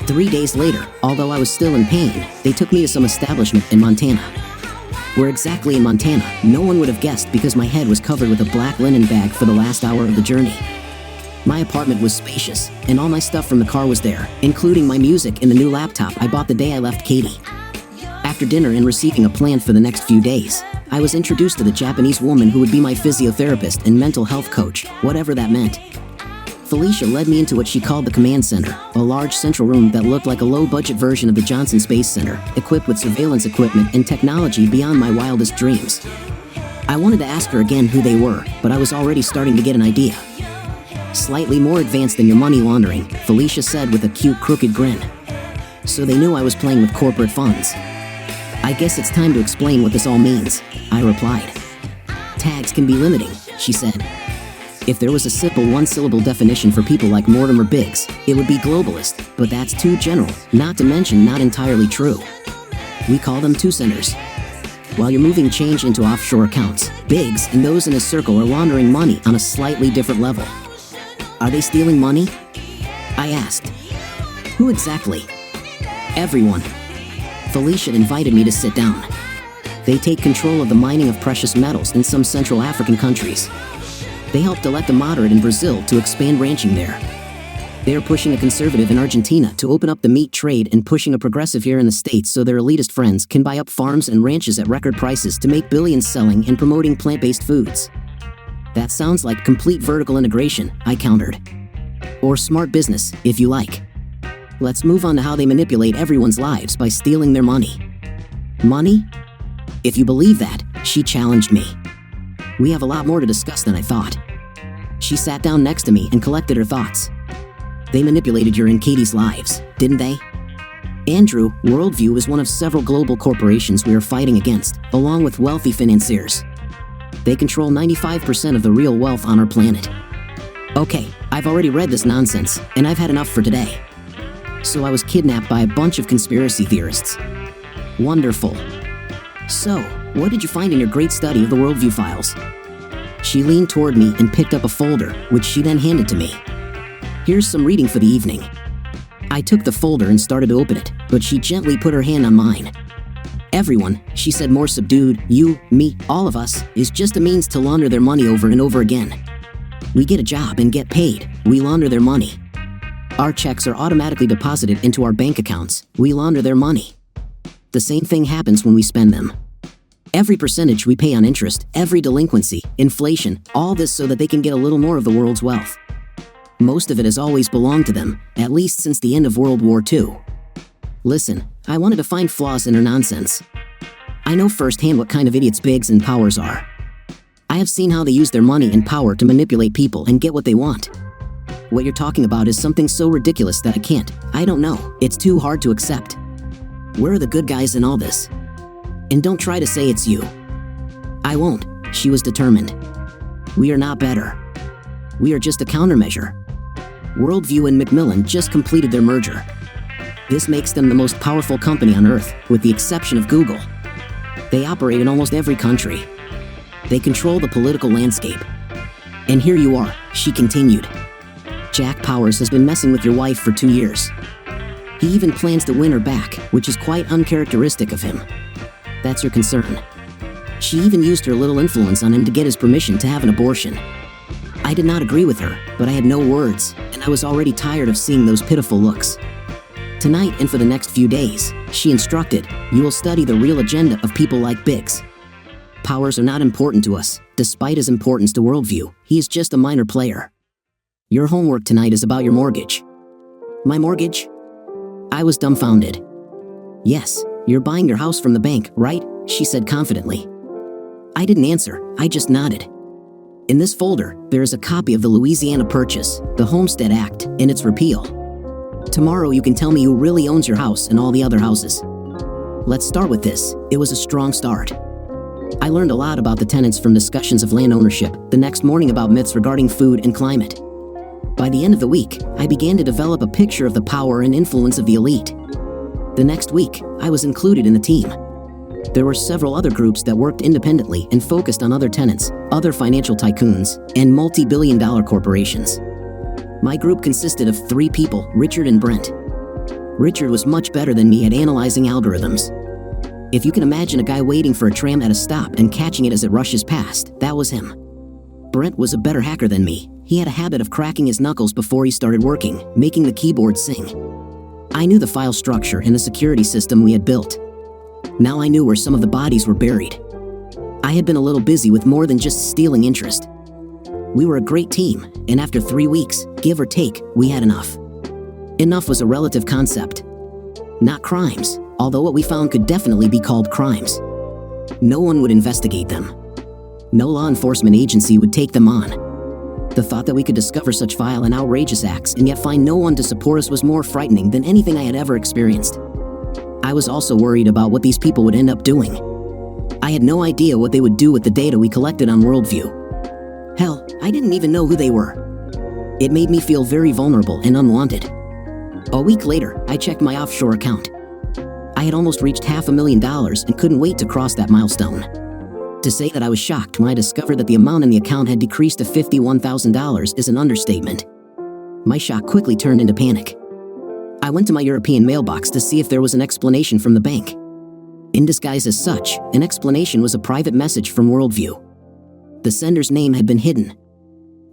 3 days later, although I was still in pain, they took me to some establishment in Montana. Where exactly in Montana, no one would have guessed because my head was covered with a black linen bag for the last hour of the journey. My apartment was spacious, and all my stuff from the car was there, including my music and the new laptop I bought the day I left Katie. After dinner and receiving a plan for the next few days, I was introduced to the Japanese woman who would be my physiotherapist and mental health coach, whatever that meant. Felicia led me into what she called the command center, a large central room that looked like a low-budget version of the Johnson Space Center, equipped with surveillance equipment and technology beyond my wildest dreams. I wanted to ask her again who they were, but I was already starting to get an idea. Slightly more advanced than your money laundering, Felicia said with a cute, crooked grin. So they knew I was playing with corporate funds. I guess it's time to explain what this all means, I replied. Tags can be limiting, she said. If there was a simple one-syllable definition for people like Mortimer Biggs, it would be globalist, but that's too general, not to mention not entirely true. We call them two-centers. While you're moving change into offshore accounts, Biggs and those in his circle are laundering money on a slightly different level. Are they stealing money? I asked. Who exactly? Everyone. Felicia invited me to sit down. They take control of the mining of precious metals in some Central African countries. They helped elect a moderate in Brazil to expand ranching there. They are pushing a conservative in Argentina to open up the meat trade and pushing a progressive here in the States so their elitist friends can buy up farms and ranches at record prices to make billions selling and promoting plant-based foods. That sounds like complete vertical integration, I countered. Or smart business, if you like. Let's move on to how they manipulate everyone's lives by stealing their money. Money? If you believe that, she challenged me. We have a lot more to discuss than I thought. She sat down next to me and collected her thoughts. They manipulated your and Katie's lives, didn't they? Andrew, Worldview is one of several global corporations we are fighting against, along with wealthy financiers. They control 95% of the real wealth on our planet. Okay, I've already read this nonsense, and I've had enough for today. So I was kidnapped by a bunch of conspiracy theorists. Wonderful. So, what did you find in your great study of the Worldview files? She leaned toward me and picked up a folder, which she then handed to me. Here's some reading for the evening. I took the folder and started to open it, but she gently put her hand on mine. Everyone, she said more subdued, you, me, all of us, is just a means to launder their money over and over again. We get a job and get paid. We launder their money. Our checks are automatically deposited into our bank accounts. We launder their money. The same thing happens when we spend them. Every percentage we pay on interest, every delinquency, inflation, all this so that they can get a little more of the world's wealth. Most of it has always belonged to them, at least since the end of World War II. Listen, I wanted to find flaws in her nonsense. I know firsthand what kind of idiots Biggs and Powers are. I have seen how they use their money and power to manipulate people and get what they want. What you're talking about is something so ridiculous that I don't know, it's too hard to accept. Where are the good guys in all this? And don't try to say it's you. I won't, she was determined. We are not better. We are just a countermeasure. Worldview and Macmillan just completed their merger. This makes them the most powerful company on Earth, with the exception of Google. They operate in almost every country. They control the political landscape. And here you are, she continued. Jack Powers has been messing with your wife for 2 years. He even plans to win her back, which is quite uncharacteristic of him. That's your concern. She even used her little influence on him to get his permission to have an abortion. I did not agree with her, but I had no words, and I was already tired of seeing those pitiful looks. Tonight and for the next few days, she instructed, you will study the real agenda of people like Biggs. Powers are not important to us, despite his importance to Worldview. He is just a minor player. Your homework tonight is about your mortgage. My mortgage? I was dumbfounded. Yes, you're buying your house from the bank, right? She said confidently. I didn't answer, I just nodded. In this folder, there is a copy of the Louisiana Purchase, the Homestead Act, and its repeal. Tomorrow you can tell me who really owns your house and all the other houses. Let's start with this. It was a strong start. I learned a lot about the tenants from discussions of land ownership, the next morning about myths regarding food and climate. By the end of the week, I began to develop a picture of the power and influence of the elite. The next week, I was included in the team. There were several other groups that worked independently and focused on other tenants, other financial tycoons, and multi-billion-dollar corporations. My group consisted of 3 people, Richard and Brent. Richard was much better than me at analyzing algorithms. If you can imagine a guy waiting for a tram at a stop and catching it as it rushes past, that was him. Brent was a better hacker than me. He had a habit of cracking his knuckles before he started working, making the keyboard sing. I knew the file structure and the security system we had built. Now I knew where some of the bodies were buried. I had been a little busy with more than just stealing interest. We were a great team, and after 3 weeks, give or take, we had enough. Enough was a relative concept. Not crimes, although what we found could definitely be called crimes. No one would investigate them. No law enforcement agency would take them on. The thought that we could discover such vile and outrageous acts and yet find no one to support us was more frightening than anything I had ever experienced. I was also worried about what these people would end up doing. I had no idea what they would do with the data we collected on Worldview. Hell, I didn't even know who they were. It made me feel very vulnerable and unwanted. A week later, I checked my offshore account. I had almost reached $500,000 and couldn't wait to cross that milestone. To say that I was shocked when I discovered that the amount in the account had decreased to $51,000 is an understatement. My shock quickly turned into panic. I went to my European mailbox to see if there was an explanation from the bank. In disguise as such, an explanation was a private message from Worldview. The sender's name had been hidden.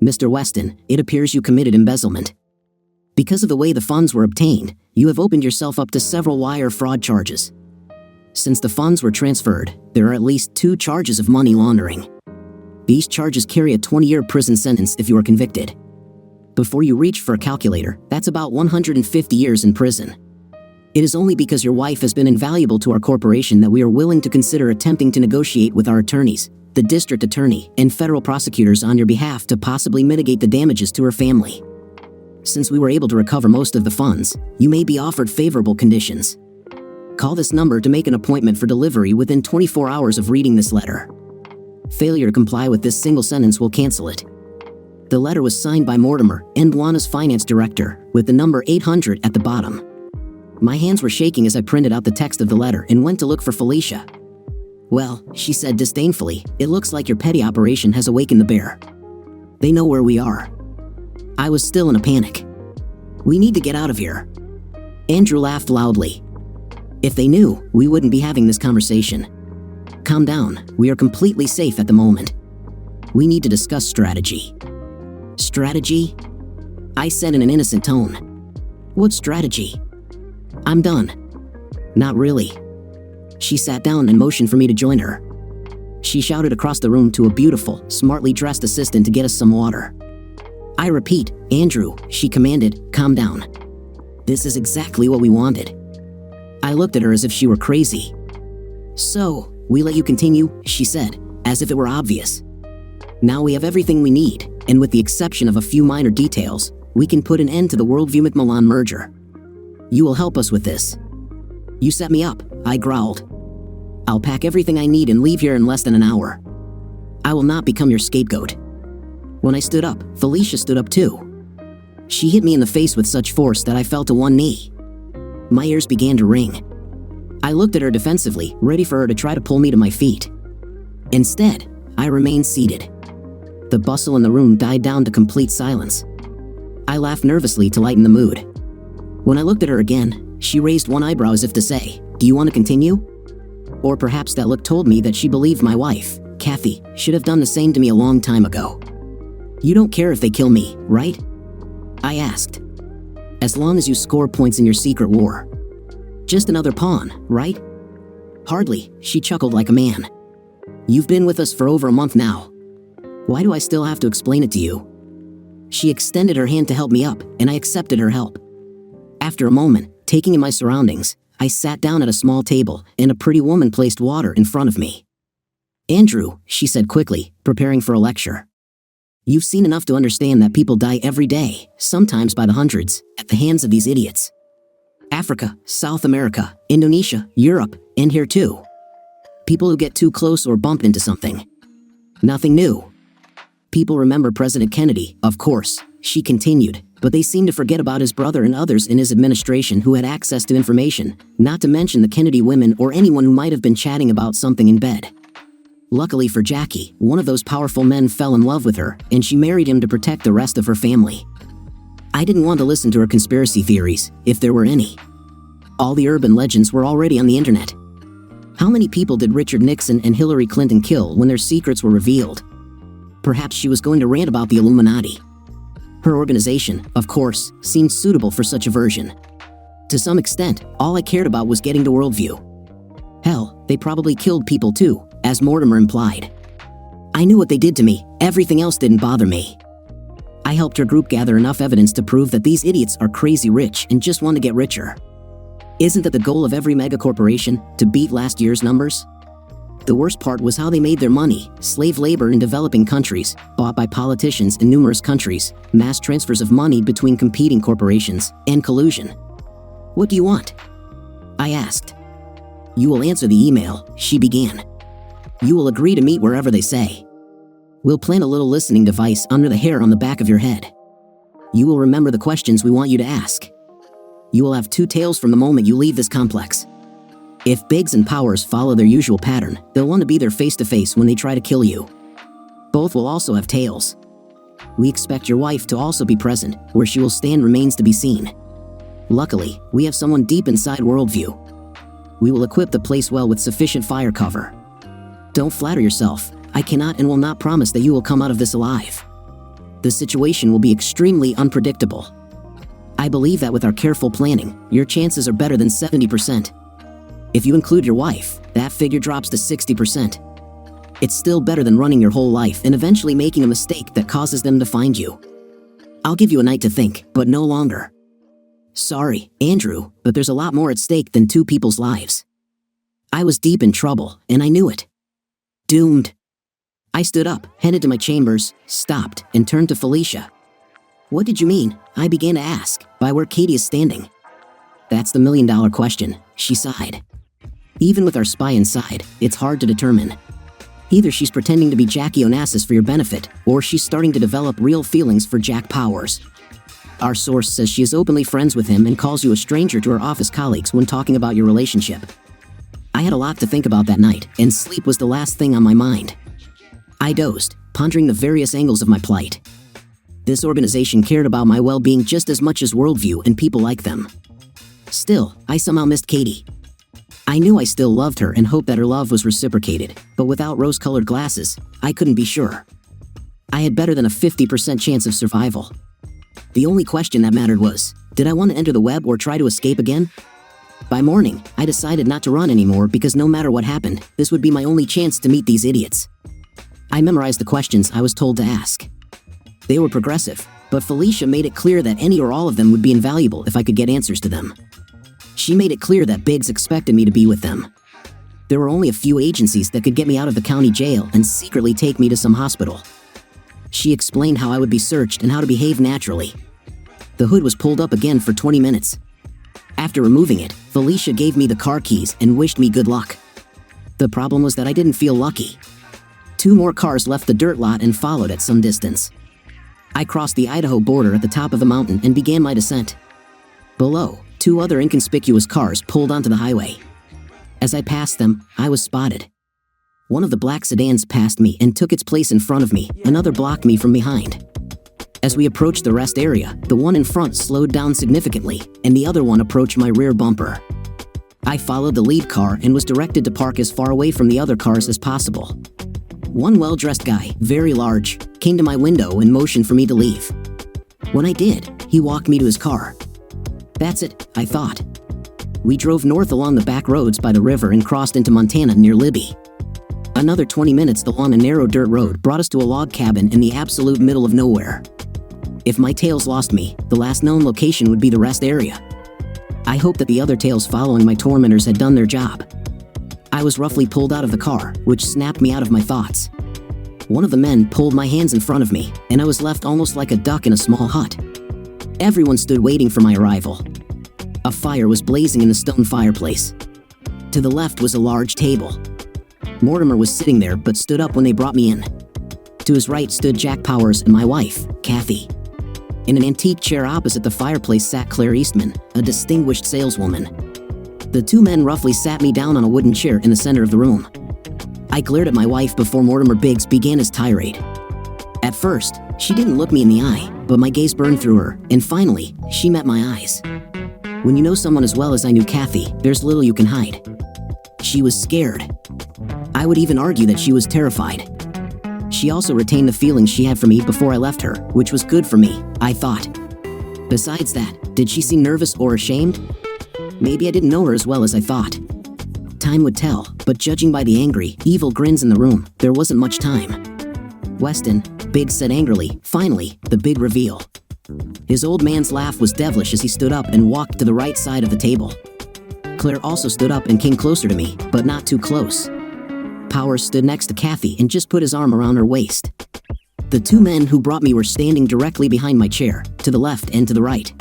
Mr. Weston, it appears you committed embezzlement. Because of the way the funds were obtained, you have opened yourself up to several wire fraud charges. Since the funds were transferred, there are at least 2 charges of money laundering. These charges carry a 20-year prison sentence if you are convicted. Before you reach for a calculator, that's about 150 years in prison. It is only because your wife has been invaluable to our corporation that we are willing to consider attempting to negotiate with our attorneys, the district attorney, and federal prosecutors on your behalf to possibly mitigate the damages to her family. Since we were able to recover most of the funds, you may be offered favorable conditions. Call this number to make an appointment for delivery within 24 hours of reading this letter. Failure to comply with this single sentence will cancel it. The letter was signed by Mortimer, Endwana's finance director, with the number 800 at the bottom. My hands were shaking as I printed out the text of the letter and went to look for Felicia. Well, she said disdainfully, it looks like your petty operation has awakened the bear. They know where we are. I was still in a panic. We need to get out of here. Andrew laughed loudly. If they knew, we wouldn't be having this conversation. Calm down, we are completely safe at the moment. We need to discuss strategy. Strategy? I said in an innocent tone. What strategy? I'm done. Not really. She sat down and motioned for me to join her. She shouted across the room to a beautiful, smartly dressed assistant to get us some water. I repeat, Andrew, she commanded, calm down. This is exactly what we wanted. I looked at her as if she were crazy. So, we let you continue, she said, as if it were obvious. Now we have everything we need, and with the exception of a few minor details, we can put an end to the Worldview McMillan merger. You will help us with this. You set me up, I growled. I'll pack everything I need and leave here in less than an hour. I will not become your scapegoat. When I stood up, Felicia stood up too. She hit me in the face with such force that I fell to one knee. My ears began to ring. I looked at her defensively, ready for her to try to pull me to my feet. Instead, I remained seated. The bustle in the room died down to complete silence. I laughed nervously to lighten the mood. When I looked at her again, she raised one eyebrow as if to say, "Do you want to continue?" Or perhaps that look told me that she believed my wife, Kathy, should have done the same to me a long time ago. You don't care if they kill me, right? I asked. As long as you score points in your secret war. Just another pawn, right? Hardly, she chuckled like a man. You've been with us for over a month now. Why do I still have to explain it to you? She extended her hand to help me up, and I accepted her help. After a moment, taking in my surroundings, I sat down at a small table, and a pretty woman placed water in front of me. Andrew, she said quickly, preparing for a lecture. You've seen enough to understand that people die every day, sometimes by the hundreds, at the hands of these idiots. Africa, South America, Indonesia, Europe, and here too. People who get too close or bump into something. Nothing new. People remember President Kennedy, of course, she continued, but they seem to forget about his brother and others in his administration who had access to information, not to mention the Kennedy women or anyone who might have been chatting about something in bed. Luckily for Jackie, one of those powerful men fell in love with her, and she married him to protect the rest of her family. I didn't want to listen to her conspiracy theories, if there were any. All the urban legends were already on the internet. How many people did Richard Nixon and Hillary Clinton kill when their secrets were revealed? Perhaps she was going to rant about the Illuminati. Her organization, of course, seemed suitable for such a version. To some extent, all I cared about was getting to Worldview. Hell, they probably killed people too, as Mortimer implied. I knew what they did to me, everything else didn't bother me. I helped her group gather enough evidence to prove that these idiots are crazy rich and just want to get richer. Isn't that the goal of every megacorporation, to beat last year's numbers? The worst part was how they made their money: slave labor in developing countries, bought by politicians in numerous countries, mass transfers of money between competing corporations, and collusion. What do you want? I asked. You will answer the email, she began. You will agree to meet wherever they say. We'll plant a little listening device under the hair on the back of your head. You will remember the questions we want you to ask. You will have 2 tails from the moment you leave this complex. If Biggs and Powers follow their usual pattern, they'll want to be there face-to-face when they try to kill you. Both will also have tails. We expect your wife to also be present, where she will stand remains to be seen. Luckily, we have someone deep inside Worldview. We will equip the place well with sufficient fire cover. Don't flatter yourself. I cannot and will not promise that you will come out of this alive. The situation will be extremely unpredictable. I believe that with our careful planning, your chances are better than 70%. If you include your wife, that figure drops to 60%. It's still better than running your whole life and eventually making a mistake that causes them to find you. I'll give you a night to think, but no longer. Sorry, Andrew, but there's a lot more at stake than 2 people's lives. I was deep in trouble, and I knew it. Doomed. I stood up, headed to my chambers, stopped, and turned to Felicia. What did you mean? I began to ask, by where Katie is standing. That's the million-dollar question, she sighed. Even with our spy inside, it's hard to determine. Either she's pretending to be Jackie Onassis for your benefit, or she's starting to develop real feelings for Jack Powers. Our source says she is openly friends with him and calls you a stranger to her office colleagues when talking about your relationship. I had a lot to think about that night, and sleep was the last thing on my mind. I dozed, pondering the various angles of my plight. This organization cared about my well-being just as much as Worldview and people like them. Still, I somehow missed Katie. I knew I still loved her and hoped that her love was reciprocated, but without rose-colored glasses, I couldn't be sure. I had better than a 50% chance of survival. The only question that mattered was, did I want to enter the web or try to escape again? By morning, I decided not to run anymore because no matter what happened, this would be my only chance to meet these idiots. I memorized the questions I was told to ask. They were progressive, but Felicia made it clear that any or all of them would be invaluable if I could get answers to them. She made it clear that Biggs expected me to be with them. There were only a few agencies that could get me out of the county jail and secretly take me to some hospital. She explained how I would be searched and how to behave naturally. The hood was pulled up again for 20 minutes. After removing it, Felicia gave me the car keys and wished me good luck. The problem was that I didn't feel lucky. 2 more cars left the dirt lot and followed at some distance. I crossed the Idaho border at the top of the mountain and began my descent. Below, 2 other inconspicuous cars pulled onto the highway. As I passed them, I was spotted. One of the black sedans passed me and took its place in front of me, another blocked me from behind. As we approached the rest area, the one in front slowed down significantly, and the other one approached my rear bumper. I followed the lead car and was directed to park as far away from the other cars as possible. One well-dressed guy, very large, came to my window and motioned for me to leave. When I did, he walked me to his car. That's it, I thought. We drove north along the back roads by the river and crossed into Montana near Libby. Another 20 minutes along a narrow dirt road brought us to a log cabin in the absolute middle of nowhere. If my tails lost me, the last known location would be the rest area. I hoped that the other tails following my tormentors had done their job. I was roughly pulled out of the car, which snapped me out of my thoughts. One of the men pulled my hands in front of me, and I was left almost like a duck in a small hut. Everyone stood waiting for my arrival. A fire was blazing in the stone fireplace. To the left was a large table. Mortimer was sitting there but stood up when they brought me in. To his right stood Jack Powers and my wife, Kathy. In an antique chair opposite the fireplace sat Claire Eastman, a distinguished saleswoman. The 2 men roughly sat me down on a wooden chair in the center of the room. I glared at my wife before Mortimer Biggs began his tirade. At first, she didn't look me in the eye, but my gaze burned through her, and finally, she met my eyes. When you know someone as well as I knew Kathy, there's little you can hide. She was scared. I would even argue that she was terrified. She also retained the feelings she had for me before I left her, which was good for me, I thought. Besides that, did she seem nervous or ashamed? Maybe I didn't know her as well as I thought. Time would tell, but judging by the angry, evil grins in the room, there wasn't much time. Weston, Biggs said angrily, finally, the big reveal. His old man's laugh was devilish as he stood up and walked to the right side of the table. Claire also stood up and came closer to me, but not too close. Powers stood next to Kathy and just put his arm around her waist. The 2 men who brought me were standing directly behind my chair, to the left and to the right.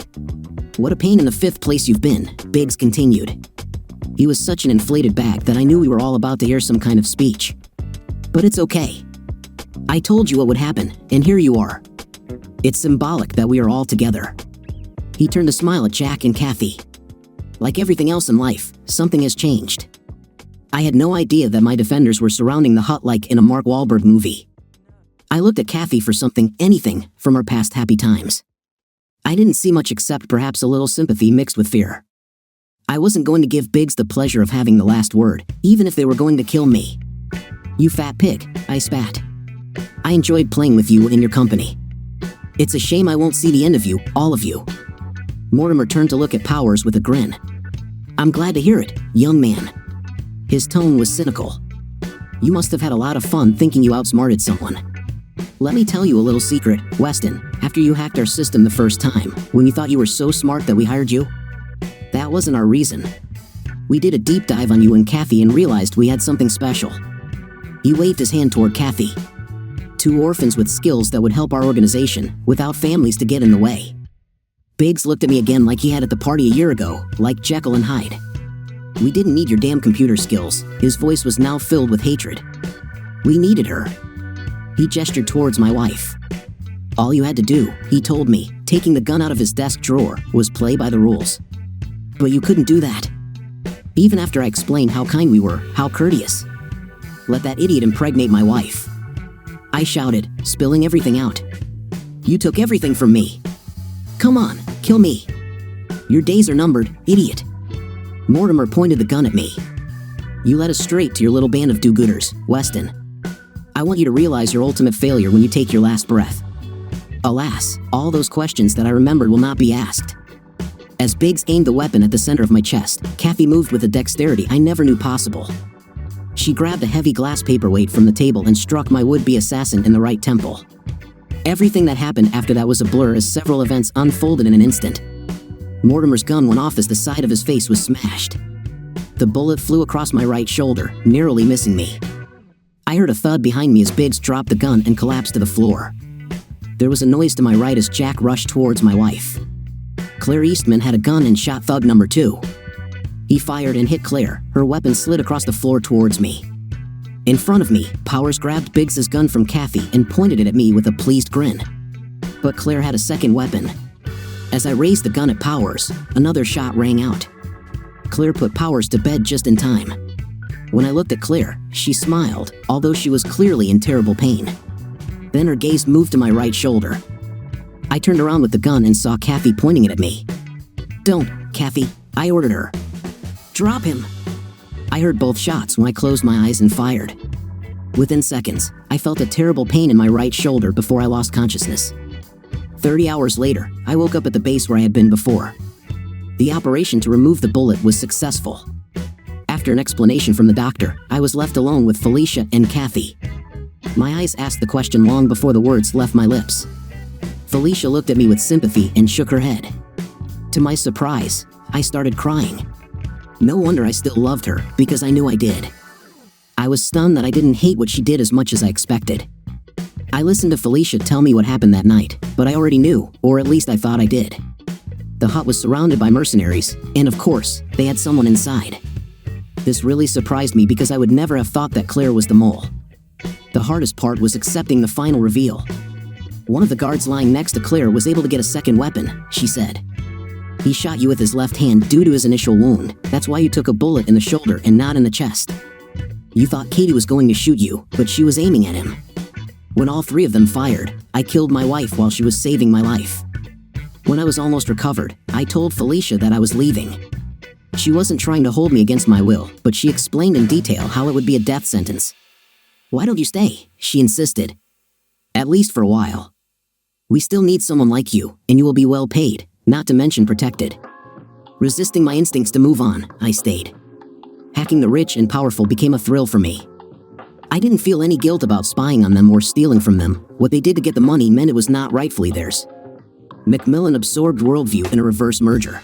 What a pain in the 5th place you've been, Biggs continued. He was such an inflated bag that I knew we were all about to hear some kind of speech. But it's okay. I told you what would happen, and here you are. It's symbolic that we are all together. He turned to smile at Jack and Kathy. Like everything else in life, something has changed. I had no idea that my defenders were surrounding the hut like in a Mark Wahlberg movie. I looked at Kathy for something, anything, from our past happy times. I didn't see much except perhaps a little sympathy mixed with fear. I wasn't going to give Biggs the pleasure of having the last word, even if they were going to kill me. You fat pig, I spat. I enjoyed playing with you in your company. It's a shame I won't see the end of you, all of you. Mortimer turned to look at Powers with a grin. I'm glad to hear it, young man. His tone was cynical. You must have had a lot of fun thinking you outsmarted someone. Let me tell you a little secret, Weston, after you hacked our system the first time, when you thought you were so smart that we hired you? That wasn't our reason. We did a deep dive on you and Kathy and realized we had something special. He waved his hand toward Kathy. 2 orphans with skills that would help our organization, without families to get in the way. Biggs looked at me again like he had at the party a year ago, like Jekyll and Hyde. We didn't need your damn computer skills. His voice was now filled with hatred. We needed her. He gestured towards my wife. All you had to do, he told me, taking the gun out of his desk drawer, was play by the rules. But you couldn't do that. Even after I explained how kind we were, how courteous. Let that idiot impregnate my wife. I shouted, spilling everything out. You took everything from me. Come on, kill me. Your days are numbered, idiot. Mortimer pointed the gun at me. You led us straight to your little band of do-gooders, Weston. I want you to realize your ultimate failure when you take your last breath. Alas, all those questions that I remembered will not be asked. As Biggs aimed the weapon at the center of my chest, Kathy moved with a dexterity I never knew possible. She grabbed a heavy glass paperweight from the table and struck my would-be assassin in the right temple. Everything that happened after that was a blur as several events unfolded in an instant. Mortimer's gun went off as the side of his face was smashed. The bullet flew across my right shoulder, narrowly missing me. I heard a thud behind me as Biggs dropped the gun and collapsed to the floor. There was a noise to my right as Jack rushed towards my wife. Claire Eastman had a gun and shot thug number 2. He fired and hit Claire. Her weapon slid across the floor towards me. In front of me, Powers grabbed Biggs's gun from Kathy and pointed it at me with a pleased grin. But Claire had a second weapon. As I raised the gun at Powers, another shot rang out. Claire put Powers to bed just in time. When I looked at Claire, she smiled, although she was clearly in terrible pain. Then her gaze moved to my right shoulder. I turned around with the gun and saw Kathy pointing it at me. "Don't, Kathy," I ordered her. "Drop him." I heard both shots when I closed my eyes and fired. Within seconds, I felt a terrible pain in my right shoulder before I lost consciousness. 30 hours later, I woke up at the base where I had been before. The operation to remove the bullet was successful. After an explanation from the doctor, I was left alone with Felicia and Kathy. My eyes asked the question long before the words left my lips. Felicia looked at me with sympathy and shook her head. To my surprise, I started crying. No wonder I still loved her, because I knew I did. I was stunned that I didn't hate what she did as much as I expected. I listened to Felicia tell me what happened that night, but I already knew, or at least I thought I did. The hut was surrounded by mercenaries, and of course, they had someone inside. This really surprised me because I would never have thought that Claire was the mole. The hardest part was accepting the final reveal. One of the guards lying next to Claire was able to get a second weapon, she said. "He shot you with his left hand due to his initial wound. That's why you took a bullet in the shoulder and not in the chest. You thought Katie was going to shoot you, but she was aiming at him. When all 3 of them fired, I killed my wife while she was saving my life. When I was almost recovered, I told Felicia that I was leaving. She wasn't trying to hold me against my will, but she explained in detail how it would be a death sentence. Why don't you stay? She insisted. At least for a while. We still need someone like you, and you will be well paid, not to mention protected. Resisting my instincts to move on, I stayed. Hacking the rich and powerful became a thrill for me. I didn't feel any guilt about spying on them or stealing from them. What they did to get the money meant it was not rightfully theirs. Macmillan absorbed Worldview in a reverse merger.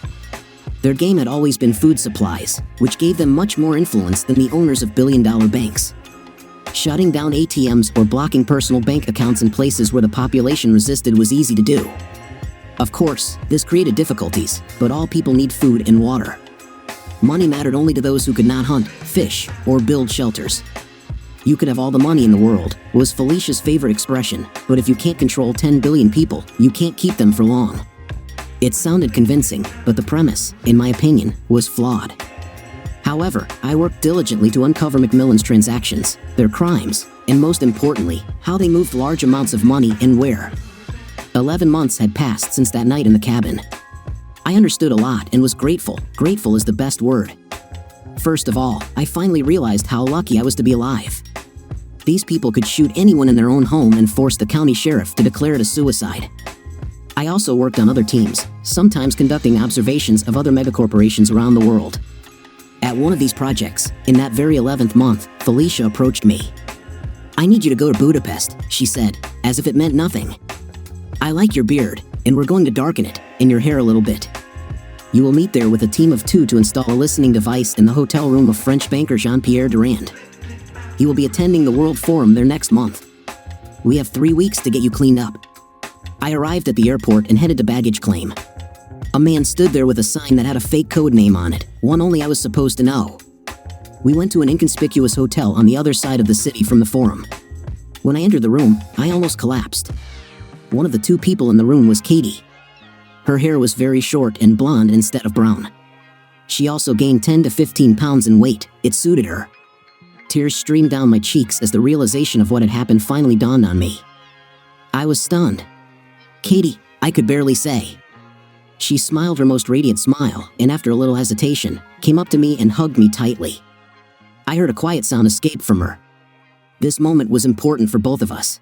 Their game had always been food supplies, which gave them much more influence than the owners of billion-dollar banks. Shutting down ATMs or blocking personal bank accounts in places where the population resisted was easy to do. Of course, this created difficulties, but all people need food and water. Money mattered only to those who could not hunt, fish, or build shelters. "You could have all the money in the world," was Felicia's favorite expression, but if you can't control 10 billion people, you can't keep them for long. It sounded convincing, but the premise, in my opinion, was flawed. However, I worked diligently to uncover Macmillan's transactions, their crimes, and most importantly, how they moved large amounts of money and where. 11 months had passed since that night in the cabin. I understood a lot and was grateful. Grateful is the best word. First of all, I finally realized how lucky I was to be alive. These people could shoot anyone in their own home and force the county sheriff to declare it a suicide. I also worked on other teams, sometimes conducting observations of other megacorporations around the world. At one of these projects, in that very 11th month, Felicia approached me. "I need you to go to Budapest," she said, as if it meant nothing. "I like your beard, and we're going to darken it, and your hair a little bit. You will meet there with a team of 2 to install a listening device in the hotel room of French banker Jean-Pierre Durand. He will be attending the World Forum there next month. We have 3 weeks to get you cleaned up." I arrived at the airport and headed to baggage claim. A man stood there with a sign that had a fake code name on it, one only I was supposed to know. We went to an inconspicuous hotel on the other side of the city from the forum. When I entered the room, I almost collapsed. One of the 2 people in the room was Katie. Her hair was very short and blonde instead of brown. She also gained 10 to 15 pounds in weight. It suited her. Tears streamed down my cheeks as the realization of what had happened finally dawned on me. I was stunned. "Katie," I could barely say. She smiled her most radiant smile, and after a little hesitation, came up to me and hugged me tightly. I heard a quiet sound escape from her. This moment was important for both of us.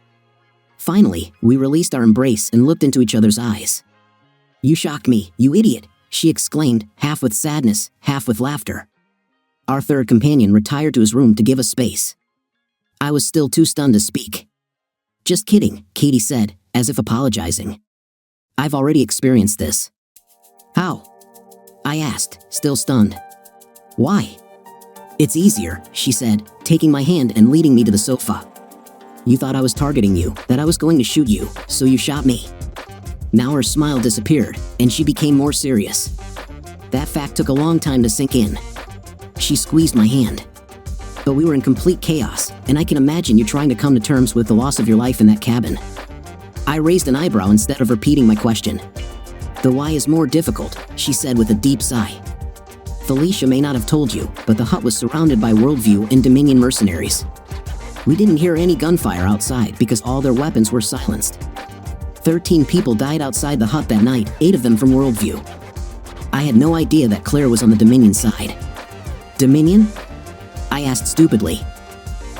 Finally, we released our embrace and looked into each other's eyes. "You shocked me, you idiot," she exclaimed, half with sadness, half with laughter. Our third companion retired to his room to give us space. I was still too stunned to speak. Just kidding, Katie said, as if apologizing. I've already experienced this. How? I asked, still stunned. Why? It's easier, she said, taking my hand and leading me to the sofa. You thought I was targeting you, that I was going to shoot you, so you shot me. Now her smile disappeared, and she became more serious. That fact took a long time to sink in. She squeezed my hand. But we were in complete chaos, and I can imagine you trying to come to terms with the loss of your life in that cabin. I raised an eyebrow instead of repeating my question. The why is more difficult, she said with a deep sigh. Felicia may not have told you, but the hut was surrounded by Worldview and Dominion mercenaries. We didn't hear any gunfire outside because all their weapons were silenced. 13 people died outside the hut that night, 8 of them from Worldview. I had no idea that Claire was on the Dominion side. Dominion? I asked stupidly.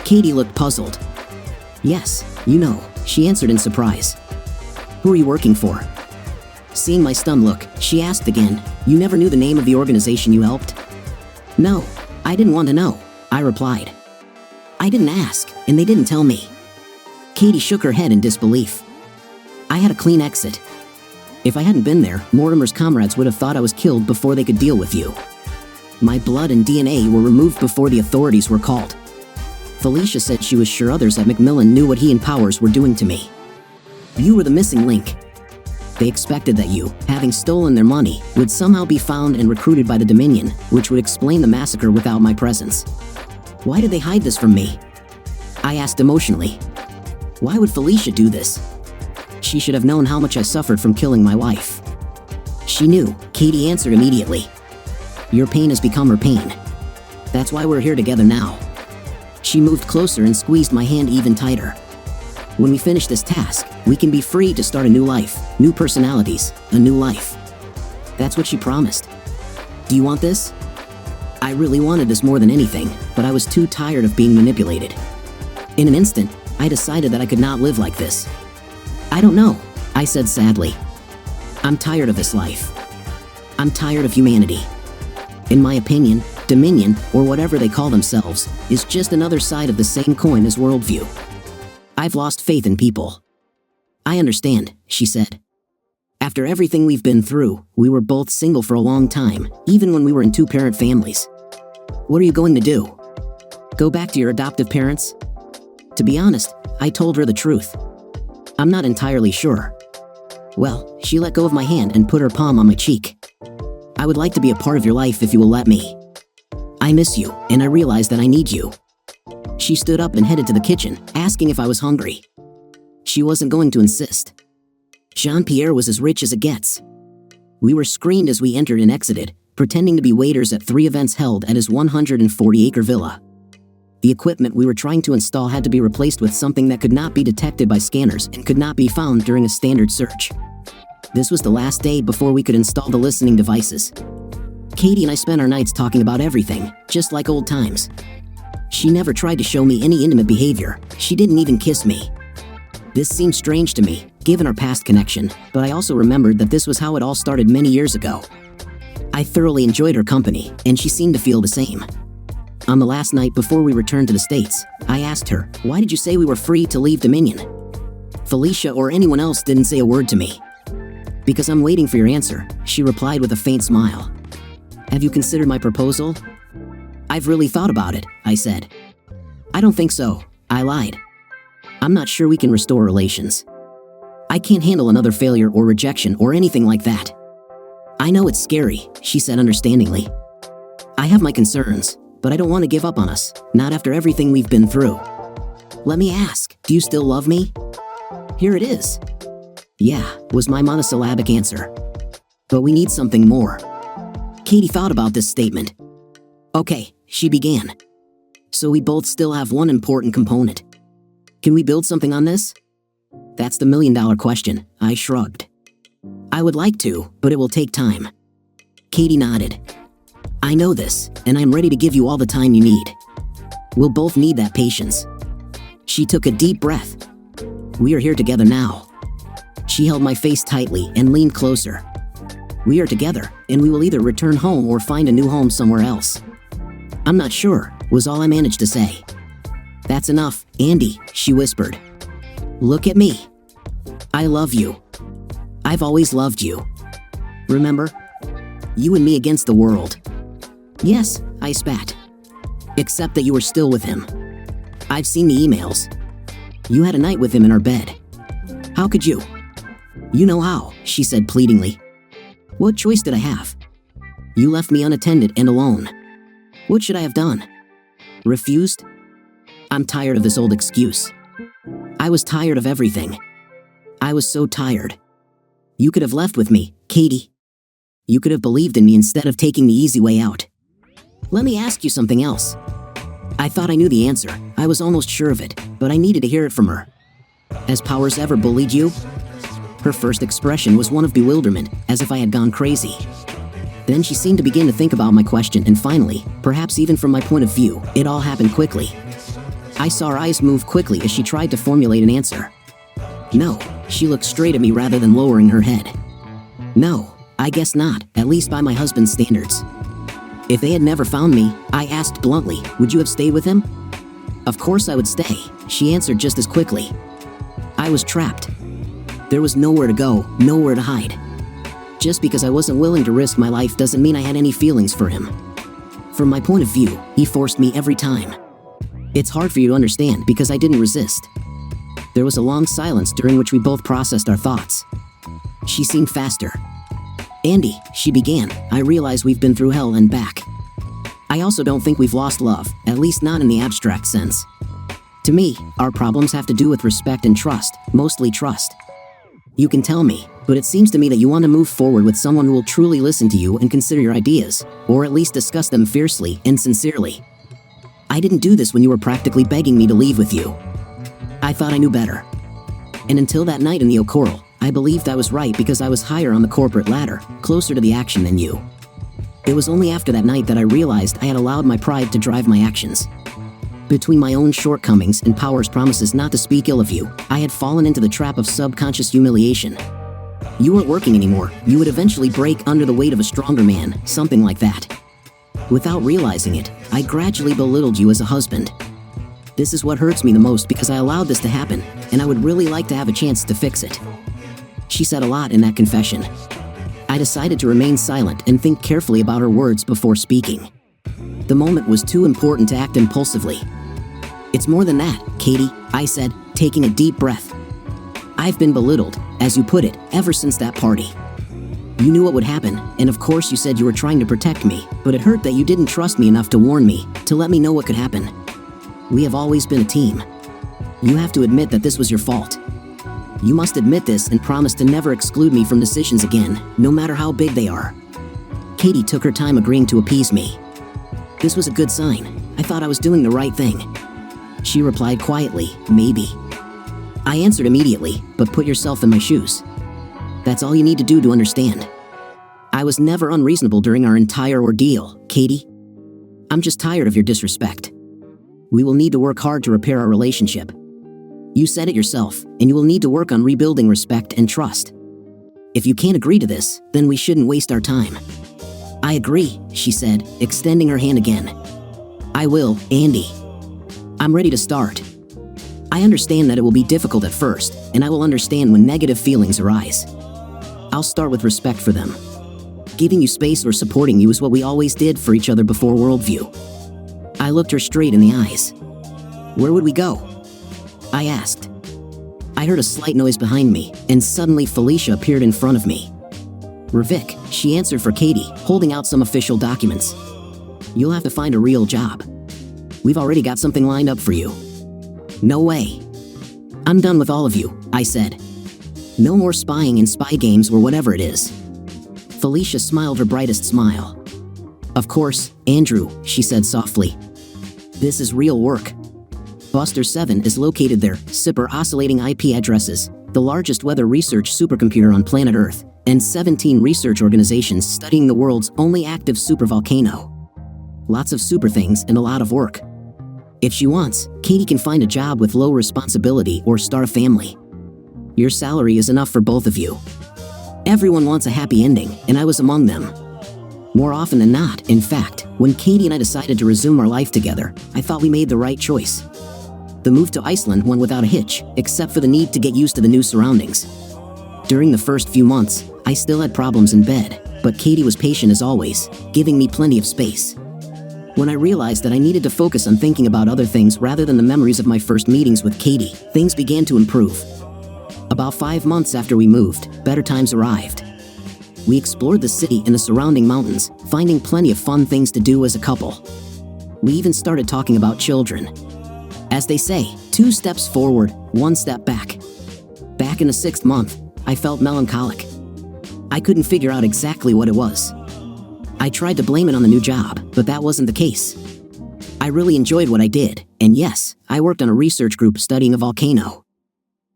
Katie looked puzzled. Yes, you know, she answered in surprise. Who are you working for? Seeing my stunned look, she asked again, you never knew the name of the organization you helped? No, I didn't want to know, I replied. I didn't ask, and they didn't tell me. Katie shook her head in disbelief. I had a clean exit. If I hadn't been there, Mortimer's comrades would have thought I was killed before they could deal with you. My blood and DNA were removed before the authorities were called. Felicia said she was sure others at Macmillan knew what he and Powers were doing to me. You were the missing link. They expected that you, having stolen their money, would somehow be found and recruited by the Dominion, which would explain the massacre without my presence. Why did they hide this from me? I asked emotionally. Why would Felicia do this? She should have known how much I suffered from killing my wife. She knew, Katie answered immediately. Your pain has become her pain. That's why we're here together now. She moved closer and squeezed my hand even tighter. When we finish this task, we can be free to start a new life, new personalities, a new life. That's what she promised. Do you want this? I really wanted this more than anything, but I was too tired of being manipulated. In an instant, I decided that I could not live like this. I don't know, I said sadly. I'm tired of this life. I'm tired of humanity. In my opinion, Dominion, or whatever they call themselves, is just another side of the same coin as Worldview. I've lost faith in people. I understand, she said. After everything we've been through, we were both single for a long time, even when we were in two-parent families. What are you going to do? Go back to your adoptive parents? To be honest, I told her the truth. I'm not entirely sure. Well, she let go of my hand and put her palm on my cheek. I would like to be a part of your life if you will let me. I miss you, and I realize that I need you. She stood up and headed to the kitchen, asking if I was hungry. She wasn't going to insist. Jean-Pierre was as rich as it gets. We were screened as we entered and exited, pretending to be waiters at 3 events held at his 140-acre villa. The equipment we were trying to install had to be replaced with something that could not be detected by scanners and could not be found during a standard search. This was the last day before we could install the listening devices. Katie and I spent our nights talking about everything, just like old times. She never tried to show me any intimate behavior. She didn't even kiss me. This seemed strange to me, given our past connection, but I also remembered that this was how it all started many years ago. I thoroughly enjoyed her company, and she seemed to feel the same. On the last night before we returned to the States, I asked her, why did you say we were free to leave Dominion? Felicia or anyone else didn't say a word to me. Because I'm waiting for your answer, she replied with a faint smile. Have you considered my proposal? I've really thought about it, I said. I don't think so, I lied. I'm not sure we can restore relations. I can't handle another failure or rejection or anything like that. I know it's scary, she said understandingly. I have my concerns, but I don't want to give up on us, not after everything we've been through. Let me ask, do you still love me? Here it is. Yeah, was my monosyllabic answer. But we need something more. Katie thought about this statement. Okay, she began. So we both still have one important component. Can we build something on this? That's the million-dollar question, I shrugged. I would like to, but it will take time. Katie nodded. I know this, and I'm ready to give you all the time you need. We'll both need that patience. She took a deep breath. We are here together now. She held my face tightly and leaned closer. We are together, and we will either return home or find a new home somewhere else. I'm not sure, was all I managed to say. That's enough, Andy, she whispered. Look at me. I love you. I've always loved you. Remember? You and me against the world. Yes, I spat. Except that you were still with him. I've seen the emails. You had a night with him in our bed. How could you? You know how, she said pleadingly. What choice did I have? You left me unattended and alone. What should I have done? Refused? I'm tired of this old excuse. I was tired of everything. I was so tired. You could have left with me, Katie. You could have believed in me instead of taking the easy way out. Let me ask you something else. I thought I knew the answer. I was almost sure of it, but I needed to hear it from her. Has Powers ever bullied you? Her first expression was one of bewilderment, as if I had gone crazy. Then she seemed to begin to think about my question, and finally, perhaps even from my point of view, it all happened quickly. I saw her eyes move quickly as she tried to formulate an answer. No, she looked straight at me rather than lowering her head. No, I guess not, at least by my husband's standards. If they had never found me, I asked bluntly, would you have stayed with him? Of course I would stay, she answered just as quickly. I was trapped. There was nowhere to go, nowhere to hide. Just because I wasn't willing to risk my life doesn't mean I had any feelings for him. From my point of view, he forced me every time. It's hard for you to understand because I didn't resist. There was a long silence during which we both processed our thoughts. She seemed faster. Andy, she began, I realize we've been through hell and back. I also don't think we've lost love, at least not in the abstract sense. To me, our problems have to do with respect and trust, mostly trust. You can tell me, but it seems to me that you want to move forward with someone who will truly listen to you and consider your ideas, or at least discuss them fiercely and sincerely. I didn't do this when you were practically begging me to leave with you. I thought I knew better. And until that night in the Ocoral, I believed I was right because I was higher on the corporate ladder, closer to the action than you. It was only after that night that I realized I had allowed my pride to drive my actions. Between my own shortcomings and Powers' promises not to speak ill of you, I had fallen into the trap of subconscious humiliation. You weren't working anymore. You would eventually break under the weight of a stronger man, something like that. Without realizing it, I gradually belittled you as a husband. This is what hurts me the most because I allowed this to happen, and I would really like to have a chance to fix it. She said a lot in that confession. I decided to remain silent and think carefully about her words before speaking. The moment was too important to act impulsively. It's more than that, Katie, I said, taking a deep breath. I've been belittled, as you put it, ever since that party. You knew what would happen, and of course you said you were trying to protect me, but it hurt that you didn't trust me enough to warn me, to let me know what could happen. We have always been a team. You have to admit that this was your fault. You must admit this and promise to never exclude me from decisions again, no matter how big they are. Katie took her time agreeing to appease me. This was a good sign. I thought I was doing the right thing. She replied quietly, maybe. I answered immediately, but put yourself in my shoes. That's all you need to do to understand. I was never unreasonable during our entire ordeal, Katie. I'm just tired of your disrespect. We will need to work hard to repair our relationship. You said it yourself, and you will need to work on rebuilding respect and trust. If you can't agree to this, then we shouldn't waste our time. I agree, she said, extending her hand again. I will, Andy. I'm ready to start. I understand that it will be difficult at first, and I will understand when negative feelings arise. I'll start with respect for them. Giving you space or supporting you is what we always did for each other before worldview. I looked her straight in the eyes. Where would we go? I asked. I heard a slight noise behind me, and suddenly Felicia appeared in front of me. Ravik, she answered for Katie, holding out some official documents. You'll have to find a real job. We've already got something lined up for you. No way. I'm done with all of you, I said. No more spying and spy games or whatever it is. Felicia smiled her brightest smile. Of course, Andrew, she said softly. This is real work. Buster 7 is located there, SIPR oscillating IP addresses, the largest weather research supercomputer on planet Earth, and 17 research organizations studying the world's only active supervolcano. Lots of super things and a lot of work. If she wants, Katie can find a job with low responsibility or start a family. Your salary is enough for both of you. Everyone wants a happy ending, and I was among them. More often than not, in fact, when Katie and I decided to resume our life together, I thought we made the right choice. The move to Iceland went without a hitch, except for the need to get used to the new surroundings. During the first few months, I still had problems in bed, but Katie was patient as always, giving me plenty of space. When I realized that I needed to focus on thinking about other things rather than the memories of my first meetings with Katie, things began to improve. About 5 months after we moved, better times arrived. We explored the city and the surrounding mountains, finding plenty of fun things to do as a couple. We even started talking about children. As they say, 2 steps forward, 1 step back. Back in the 6th month, I felt melancholic. I couldn't figure out exactly what it was. I tried to blame it on the new job, but that wasn't the case. I really enjoyed what I did, and yes, I worked on a research group studying a volcano.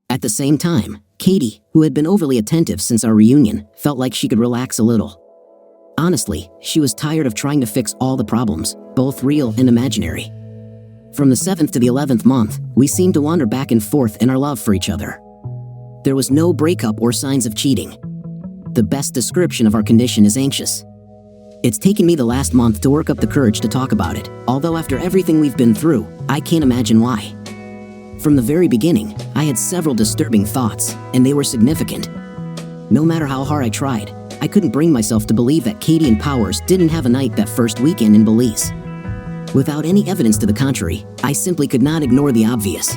At the same time, Katie, who had been overly attentive since our reunion, felt like she could relax a little. Honestly, she was tired of trying to fix all the problems, both real and imaginary. From the 7th to the 11th month, we seemed to wander back and forth in our love for each other. There was no breakup or signs of cheating. The best description of our condition is anxious. It's taken me the last month to work up the courage to talk about it, although after everything we've been through, I can't imagine why. From the very beginning, I had several disturbing thoughts, and they were significant. No matter how hard I tried, I couldn't bring myself to believe that Katie and Powers didn't have a night that first weekend in Belize. Without any evidence to the contrary, I simply could not ignore the obvious.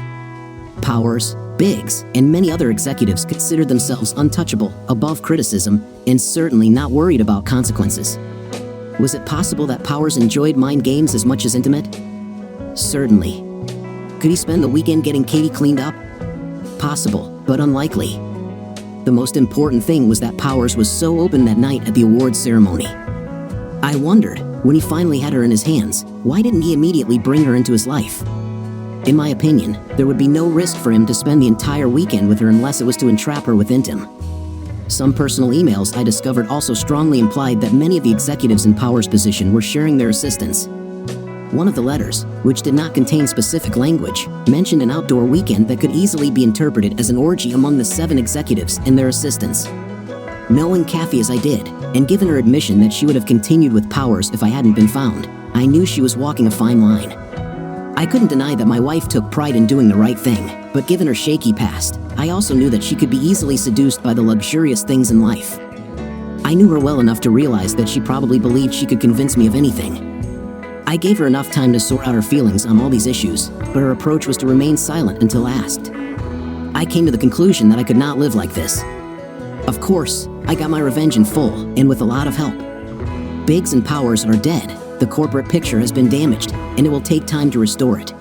Powers, Biggs, and many other executives considered themselves untouchable, above criticism, and certainly not worried about consequences. Was it possible that Powers enjoyed mind games as much as intimate? Certainly. Could he spend the weekend getting Katie cleaned up? Possible, but unlikely. The most important thing was that Powers was so open that night at the awards ceremony. I wondered, when he finally had her in his hands, why didn't he immediately bring her into his life? In my opinion, there would be no risk for him to spend the entire weekend with her unless it was to entrap her with him. Some personal emails I discovered also strongly implied that many of the executives in Powers' position were sharing their assistants. One of the letters, which did not contain specific language, mentioned an outdoor weekend that could easily be interpreted as an orgy among the 7 executives and their assistants. Knowing Kathy as I did, and given her admission that she would have continued with Powers if I hadn't been found, I knew she was walking a fine line. I couldn't deny that my wife took pride in doing the right thing, but given her shaky past, I also knew that she could be easily seduced by the luxurious things in life. I knew her well enough to realize that she probably believed she could convince me of anything. I gave her enough time to sort out her feelings on all these issues, but her approach was to remain silent until asked. I came to the conclusion that I could not live like this. Of course, I got my revenge in full, and with a lot of help. Biggs and Powers are dead, the corporate picture has been damaged, and it will take time to restore it.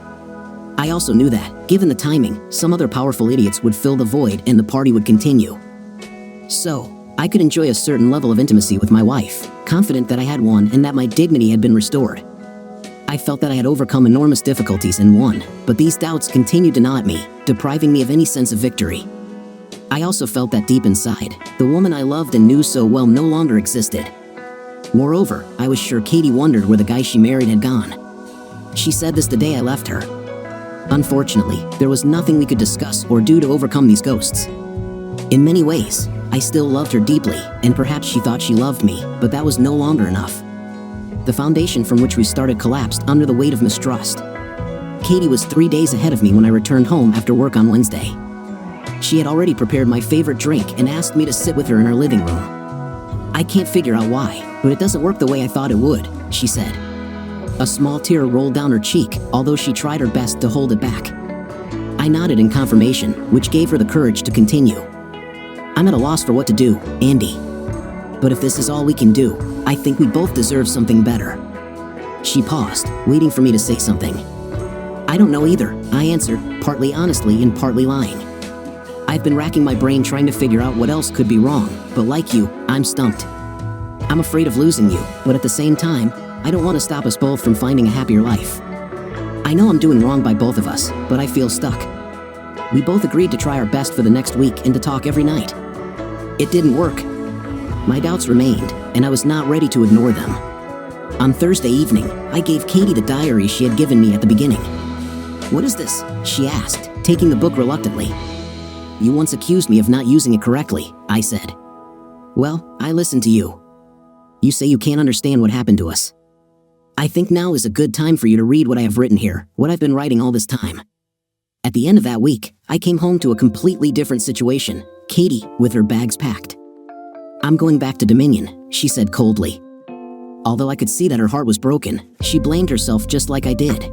I also knew that, given the timing, some other powerful idiots would fill the void and the party would continue. So, I could enjoy a certain level of intimacy with my wife, confident that I had one and that my dignity had been restored. I felt that I had overcome enormous difficulties and won, but these doubts continued to gnaw at me, depriving me of any sense of victory. I also felt that deep inside, the woman I loved and knew so well no longer existed. Moreover, I was sure Katie wondered where the guy she married had gone. She said this the day I left her. Unfortunately, there was nothing we could discuss or do to overcome these ghosts. In many ways, I still loved her deeply, and perhaps she thought she loved me, but that was no longer enough. The foundation from which we started collapsed under the weight of mistrust. Katie was 3 days ahead of me when I returned home after work on Wednesday. She had already prepared my favorite drink and asked me to sit with her in her living room. I can't figure out why, but it doesn't work the way I thought it would, she said. A small tear rolled down her cheek, although she tried her best to hold it back. I nodded in confirmation, which gave her the courage to continue. I'm at a loss for what to do, Andy. But if this is all we can do, I think we both deserve something better. She paused, waiting for me to say something. I don't know either, I answered, partly honestly and partly lying. I've been racking my brain trying to figure out what else could be wrong, but like you, I'm stumped. I'm afraid of losing you, but at the same time, I don't want to stop us both from finding a happier life. I know I'm doing wrong by both of us, but I feel stuck. We both agreed to try our best for the next week and to talk every night. It didn't work. My doubts remained, and I was not ready to ignore them. On Thursday evening, I gave Katie the diary she had given me at the beginning. What is this? She asked, taking the book reluctantly. You once accused me of not using it correctly, I said. Well, I listened to you. You say you can't understand what happened to us. I think now is a good time for you to read what I have written here, what I've been writing all this time. At the end of that week, I came home to a completely different situation, Katie with her bags packed. I'm going back to Dominion, she said coldly. Although I could see that her heart was broken, she blamed herself just like I did.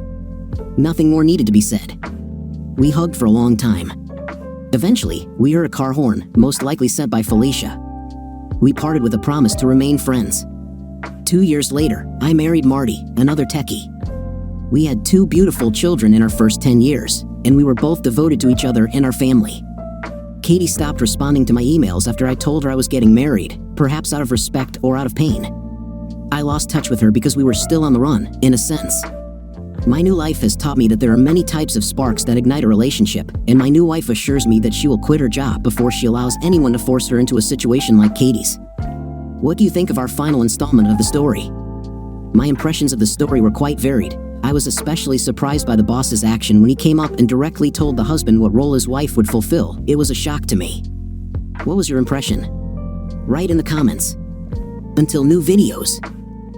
Nothing more needed to be said. We hugged for a long time. Eventually, we heard a car horn, most likely sent by Felicia. We parted with a promise to remain friends. 2 years later, I married Marty, another techie. We had 2 beautiful children in our first 10 years, and we were both devoted to each other and our family. Katie stopped responding to my emails after I told her I was getting married, perhaps out of respect or out of pain. I lost touch with her because we were still on the run, in a sense. My new life has taught me that there are many types of sparks that ignite a relationship, and my new wife assures me that she will quit her job before she allows anyone to force her into a situation like Katie's. What do you think of our final installment of the story? My impressions of the story were quite varied. I was especially surprised by the boss's action when he came up and directly told the husband what role his wife would fulfill. It was a shock to me. What was your impression? Write in the comments. Until new videos.